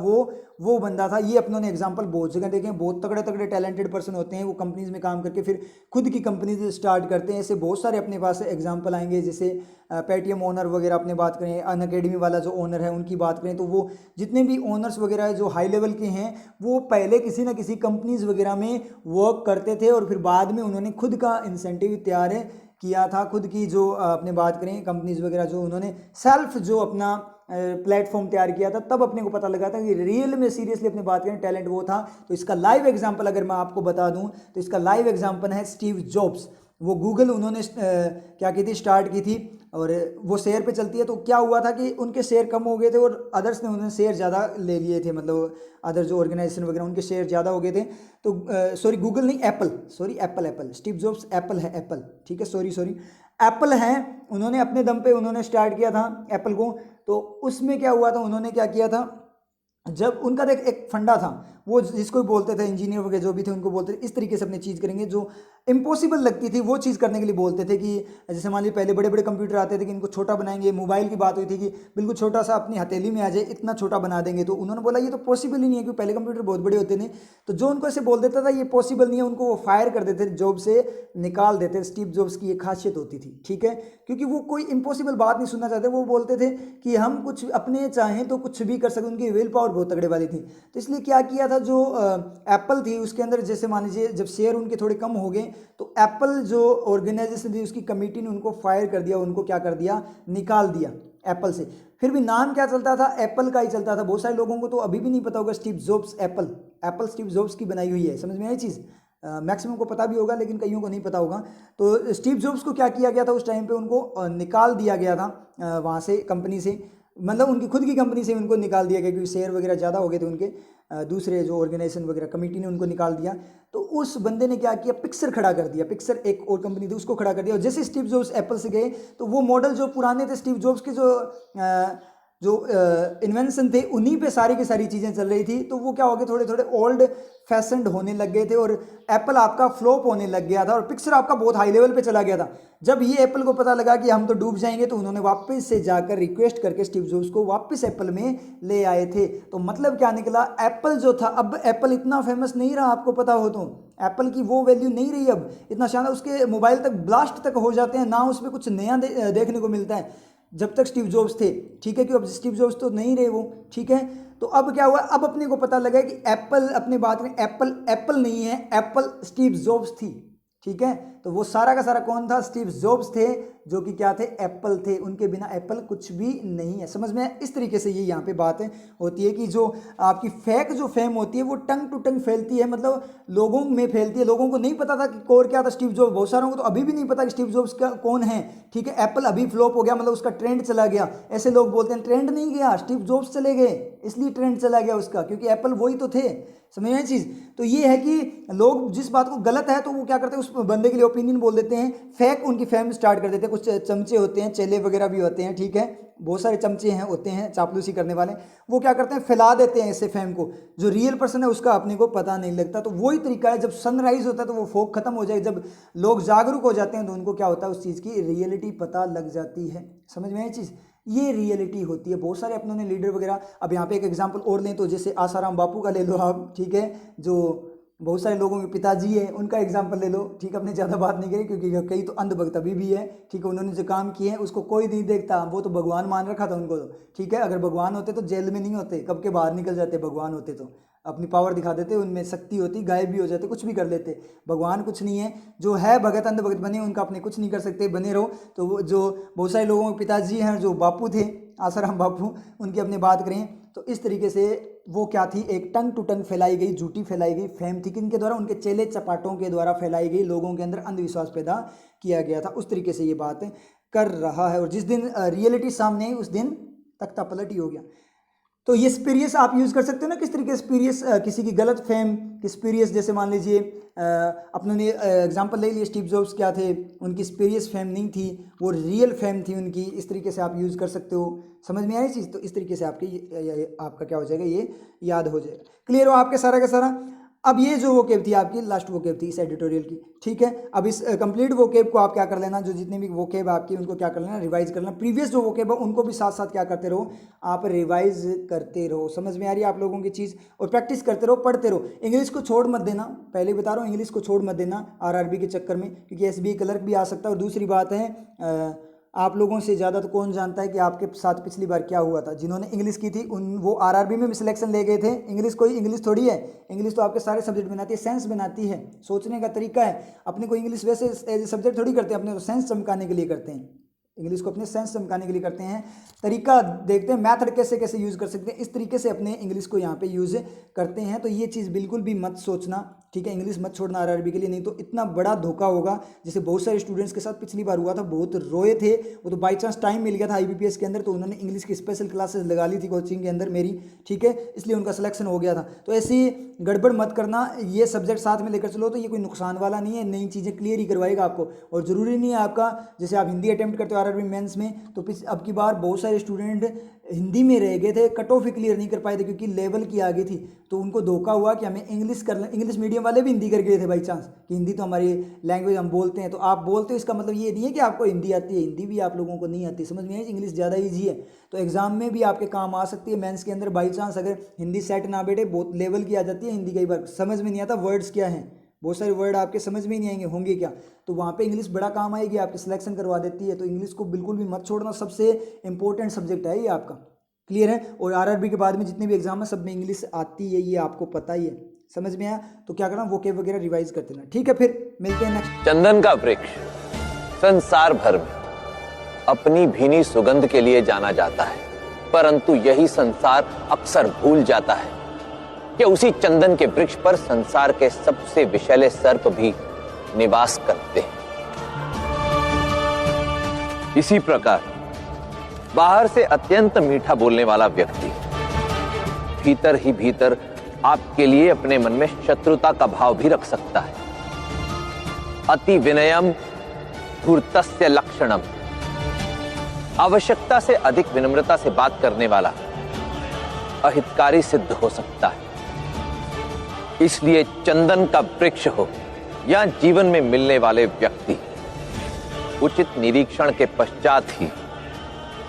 वो बंदा था। ये अपनों ने एग्जांपल बहुत जगह देखे हैं, बहुत तगड़े तगड़े टैलेंटेड पर्सन होते हैं, वो कंपनीज में काम करके फिर खुद की कंपनीज स्टार्ट करते हैं। ऐसे बहुत सारे अपने पास एग्जांपल आएंगे, जैसे पेटीएम ओनर वगैरह अपने बात करें, अनअकैडमी वाला जो ओनर है उनकी बात करें, तो वो जितने भी ओनर्स वगैरह है जो हाई लेवल के हैं, वो पहले किसी ना किसी कंपनीज वगैरह में वर्क करते थे, और फिर बाद में उन्होंने खुद का इंसेंटिव तैयार किया था, खुद की जो अपने बात करें कंपनीज वगैरह, जो उन्होंने सेल्फ जो अपना प्लेटफॉर्म तैयार किया था, तब अपने को पता लगा था कि रियल में सीरियसली अपनी बात करें टैलेंट वो था। तो इसका लाइव एग्जांपल अगर मैं आपको बता दूं तो इसका लाइव एग्जांपल है स्टीव जॉब्स। वो गूगल उन्होंने क्या की थी, स्टार्ट की थी, और वो शेयर पे चलती है। तो क्या हुआ था कि उनके शेयर कम हो गए थे, और अदर्स ने उन्होंने शेयर ज़्यादा ले लिए थे, मतलब अदर जो ऑर्गेनाइजेशन वगैरह उनके शेयर ज़्यादा हो गए थे। तो सॉरी गूगल नहीं, Apple, sorry Apple, Steve jobs Apple है, एप्पल, ठीक है, सॉरी एप्पल है, उन्होंने अपने दम पे उन्होंने स्टार्ट किया था एप्पल को। तो उसमें क्या हुआ था, उन्होंने क्या किया था, जब उनका एक फंडा था, वो जिसको बोलते थे इंजीनियर वगैरह जो भी थे उनको बोलते थे इस तरीके से अपनी चीज़ करेंगे, जो इम्पॉसिबल लगती थी वो चीज़ करने के लिए बोलते थे। कि जैसे मान लीजिए पहले बड़े बड़े कंप्यूटर आते थे कि इनको छोटा बनाएंगे, मोबाइल की बात हुई थी कि बिल्कुल छोटा सा अपनी हथेली में आ जाए, इतना छोटा बना देंगे। तो उन्होंने बोला ये तो पॉसिबल ही नहीं है, क्योंकि पहले कंप्यूटर बहुत बड़े होते थे। तो जो उनको ऐसे बोल देता था ये पॉसिबल नहीं है, उनको वो फायर कर देते थे, जॉब से निकाल देते। स्टीव जॉब्स की ये खासियत होती थी, ठीक है, क्योंकि वो कोई इम्पॉसिबल बात नहीं सुनना चाहते, वो बोलते थे कि हम कुछ अपने चाहें तो कुछ भी कर सकते। उनकी विल पावर बहुत तगड़े वाली थी। तो इसलिए क्या किया था था जो एप्पल थी उसके अंदर, जैसे मान लीजिए जब शेयर उनके थोड़े कम हो गए तो एप्पल जो ऑर्गेनाइजेशन थी उसकी कमेटी ने उनको फायर कर दिया, उनको क्या कर दिया, निकाल दिया एप्पल से। फिर भी नाम क्या चलता था, एप्पल का ही चलता था। बहुत सारे लोगों को तो अभी भी नहीं पता होगा Steve jobs Apple Steve jobs की बनाई हुई है, समझ में आई चीज़। मैक्सिमम को पता भी होगा लेकिन कईयों को नहीं पता होगा। तो स्टीव जॉब्स को क्या किया गया था उस टाइम पे, उनको निकाल दिया गया था वहाँ से, कंपनी से, मतलब उनकी खुद की कंपनी से उनको निकाल दिया गया क्योंकि शेयर वगैरह ज़्यादा हो गए थे उनके। दूसरे जो ऑर्गेनाइजेशन वगैरह कमेटी ने उनको निकाल दिया। तो उस बंदे ने क्या किया, पिक्सर खड़ा कर दिया, पिक्सर एक और कंपनी थी उसको खड़ा कर दिया। और जैसे स्टीव जॉब्स एप्पल से गए तो वो मॉडल जो पुराने थे स्टीव जॉब्स के जो इन्वेंशन थे उन्हीं पे सारी की सारी चीज़ें चल रही थी। तो वो क्या हो गए, थोड़े थोड़े ओल्ड फैशनड होने लग गए थे और एप्पल आपका फ्लॉप होने लग गया था और पिक्सर आपका बहुत हाई लेवल पे चला गया था। जब ये एप्पल को पता लगा कि हम तो डूब जाएंगे तो उन्होंने वापस से जाकर रिक्वेस्ट करके स्टीव जॉब्स को वापस एप्पल में ले आए थे। तो मतलब क्या निकला, एप्पल जो था, अब एप्पल इतना फेमस नहीं रहा, आपको पता हो तो एप्पल की वो वैल्यू नहीं रही अब इतना शानदार। उसके मोबाइल तक ब्लास्ट तक हो जाते हैं ना, उसमें कुछ नया देखने को मिलता है जब तक स्टीव जॉब्स थे, ठीक है। कि अब स्टीव जॉब्स तो नहीं रहे वो, ठीक है। तो अब क्या हुआ, अब अपने को पता लगा कि एप्पल, अपनी बात में एप्पल नहीं है, एप्पल स्टीव जॉब्स थी, ठीक है। तो वो सारा का सारा कौन था, स्टीव जॉब्स थे, जो कि क्या थे, एप्पल थे। उनके बिना एप्पल कुछ भी नहीं है, समझ में। इस तरीके से ये यहाँ पे बात होती है कि जो आपकी फेक जो फेम होती है वो टंग टू टंग फैलती है, मतलब लोगों में फैलती है। लोगों को नहीं पता था कि कोर क्या था स्टीव जॉब्स, बहुत सारों को तो अभी भी नहीं पता कि स्टीव जॉब्स का कौन है, ठीक है। एप्पल अभी फ्लॉप हो गया, मतलब उसका ट्रेंड चला गया। ऐसे लोग बोलते हैं ट्रेंड नहीं गया, स्टीव जॉब्स चले गए इसलिए ट्रेंड चला गया उसका, क्योंकि एप्पल वही तो थे, समझ में चीज़। तो ये है कि लोग जिस बात को गलत है तो वो क्या करते हैं, उस बंदे के लिए ओपिनियन बोल देते हैं, फेक उनकी फेम स्टार्ट कर देते हैं। कुछ चमचे होते हैं, चेले वगैरह भी होते हैं, ठीक है, बहुत सारे चमचे हैं होते हैं चापलूसी करने वाले, वो क्या करते हैं, फैला देते हैं ऐसे फेम को, जो रियल पर्सन है उसका अपने को पता नहीं लगता। तो वही तरीका है, जब सनराइज होता है तो वो फोक खत्म हो जाए, जब लोग जागरूक हो जाते हैं तो उनको क्या होता है, उस चीज़ की रियलिटी पता लग जाती है, समझ में आई चीज़। ये रियलिटी होती है। बहुत सारे अपनों ने लीडर वगैरह, अब यहाँ पे एक एग्जांपल और लें तो जैसे आसाराम बापू का ले लो आप, ठीक है, जो बहुत सारे लोगों के पिताजी है, उनका एग्जांपल ले लो, ठीक है। अपने ज़्यादा बात नहीं करें क्योंकि कई तो अंधभक्त अभी भी है, ठीक है। उन्होंने जो काम किए हैं उसको कोई नहीं देखता, वो तो भगवान मान रखा था उनको, ठीक है। अगर भगवान होते तो जेल में नहीं होते, कब के बाहर निकल जाते, भगवान होते तो अपनी पावर दिखा देते, उनमें शक्ति होती, गायब भी हो जाते, कुछ भी कर लेते। भगवान कुछ नहीं है, जो है भगत अंध भगत बने, उनका अपने कुछ नहीं कर सकते, बने रहो। तो वो जो बहुत सारे लोगों के पिताजी हैं, जो बापू थे, आसाराम बापू, उनकी अपनी बात करें तो इस तरीके से वो क्या थी, एक टंग टू टंग फैलाई गई, झूठी फैलाई गई फेम थी, किनके द्वारा, उनके चेले चपाटों के द्वारा फैलाई गई, लोगों के अंदर अंधविश्वास पैदा किया गया था। उस तरीके से ये बात कर रहा है और जिस दिन रियलिटी सामने आई उस दिन तख्ता पलट ही हो गया। तो ये स्पीरियस आप यूज़ कर सकते हो ना, किस तरीके से स्पीरियस, किसी की गलत फेम की स्पीरियस, जैसे मान लीजिए अपने ने एग्जांपल ले लिए, स्टीव जॉब्स क्या थे, उनकी स्पीरियस फेम नहीं थी, वो रियल फेम थी उनकी। इस तरीके से आप यूज़ कर सकते हो, समझ में आई चीज़। तो इस तरीके से आपकी आपका क्या हो जाएगा, ये याद हो जाएगा। क्लियर हो आपके सारा का सारा। अब ये जो वोकेब थी आपकी, लास्ट वोकेब थी इस एडिटोरियल की, ठीक है। अब इस कंप्लीट वोकेब को आप क्या कर लेना, जो जितने भी वोकेब आपकी उनको क्या कर लेना, रिवाइज कर लेना। प्रीवियस जो वोकेब है उनको भी साथ साथ क्या करते रहो, आप रिवाइज करते रहो। समझ में आ रही है आप लोगों की चीज़, और प्रैक्टिस करते रहो, पढ़ते रहो। इंग्लिश को छोड़ मत देना, पहले ही बता रहा हूँ, इंग्लिश को छोड़ मत देना आरआरबी के चक्कर में, क्योंकि एसबीआई क्लर्क भी आ सकता है। और दूसरी बात है, आप लोगों से ज़्यादा तो कौन जानता है कि आपके साथ पिछली बार क्या हुआ था। जिन्होंने इंग्लिश की थी उन वो आरआरबी में भी सिलेक्शन ले गए थे। इंग्लिश कोई इंग्लिश थोड़ी है, इंग्लिश तो आपके सारे सब्जेक्ट बनाती है, सेंस बनाती है, सोचने का तरीका है। अपने को इंग्लिश वैसे एज ए सब्जेक्ट थोड़ी करते हैं, अपने को सेंस चमकाने के लिए करते हैं, इंग्लिश को अपने सेंस चमकाने के लिए करते हैं। तरीका देखते हैं, मैथड कैसे कैसे यूज़ कर सकते हैं, इस तरीके से अपने इंग्लिश को यहाँ पे यूज़ करते हैं। तो ये चीज़ बिल्कुल भी मत सोचना, ठीक है। इंग्लिश मत छोड़ना आरआरबी के लिए, नहीं तो इतना बड़ा धोखा होगा। जैसे बहुत सारे स्टूडेंट्स के साथ पिछली बार हुआ था, बहुत रोए थे वो, तो बाई चांस टाइम मिल गया था आईबीपीएस के अंदर, तो उन्होंने इंग्लिश की स्पेशल क्लासेस लगा ली थी कोचिंग के अंदर मेरी, ठीक है, इसलिए उनका सिलेक्शन हो गया था। तो ऐसी गड़बड़ मत करना, ये सब्जेक्ट साथ में लेकर चलो, तो ये कोई नुकसान वाला नहीं है, नई चीज़ें क्लियर ही करवाएगा आपको। और ज़रूरी नहीं है आपका, जैसे आप हिंदी अटेम्प्ट करते हो आरआरबी मेंस में, तो अब की बार बहुत सारे स्टूडेंट हिंदी में रह गए थे, कट ऑफ ही क्लियर नहीं कर पाए थे क्योंकि लेवल की आगे थी। तो उनको धोखा हुआ कि हमें इंग्लिश करना, इंग्लिश मीडियम वाले भी हिंदी कर गए थे बाई चांस, कि हिंदी तो हमारी लैंग्वेज, हम बोलते हैं। तो आप बोलते हो इसका मतलब ये नहीं है कि आपको हिंदी आती है, हिंदी भी आप लोगों को नहीं आती, समझ में है, इंग्लिश ज़्यादा ईजी है। तो एग्जाम में भी आपके काम आ सकती है, मेंस के अंदर बाई चांस अगर हिंदी सेट ना बैठे, बहुत लेवल की आ जाती है हिंदी, कई बार समझ में नहीं आता वर्ड्स क्या हैं, बहुत सारे वर्ड आपके समझ में ही नहीं आएंगे, होंगे क्या, तो वहाँ पे इंग्लिश बड़ा काम आएगी, आपके सिलेक्शन करवा देती है। तो इंग्लिश को बिल्कुल भी मत छोड़ना, सबसे इंपॉर्टेंट सब्जेक्ट है ये आपका। क्लियर है। और आरआरबी के बाद में जितने भी एग्जाम है सब में इंग्लिश आती है, ये आपको पता ही है। समझ में आया? तो क्या करना, वोकेब वगैरह रिवाइज करते रहना। ठीक है, फिर मिलते हैं नेक्स्ट। चंदन का वृक्ष संसार भर में अपनी भीनी सुगंध के लिए जाना जाता है, परंतु यही संसार अक्सर भूल जाता है कि उसी चंदन के वृक्ष पर संसार के सबसे विषैले सर्प भी निवास करते हैं। इसी प्रकार बाहर से अत्यंत मीठा बोलने वाला व्यक्ति भीतर ही भीतर आपके लिए अपने मन में शत्रुता का भाव भी रख सकता है। अति विनयम धूर्तस्य लक्षणम, आवश्यकता से अधिक विनम्रता से बात करने वाला अहितकारी सिद्ध हो सकता है। इसलिए चंदन का वृक्ष हो या जीवन में मिलने वाले व्यक्ति, उचित निरीक्षण के पश्चात ही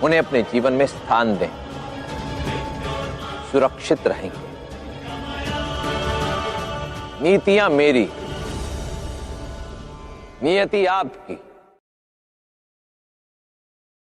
उन्हें अपने जीवन में स्थान दें, सुरक्षित रहेंगे। नीतियां मेरी, नियति आपकी।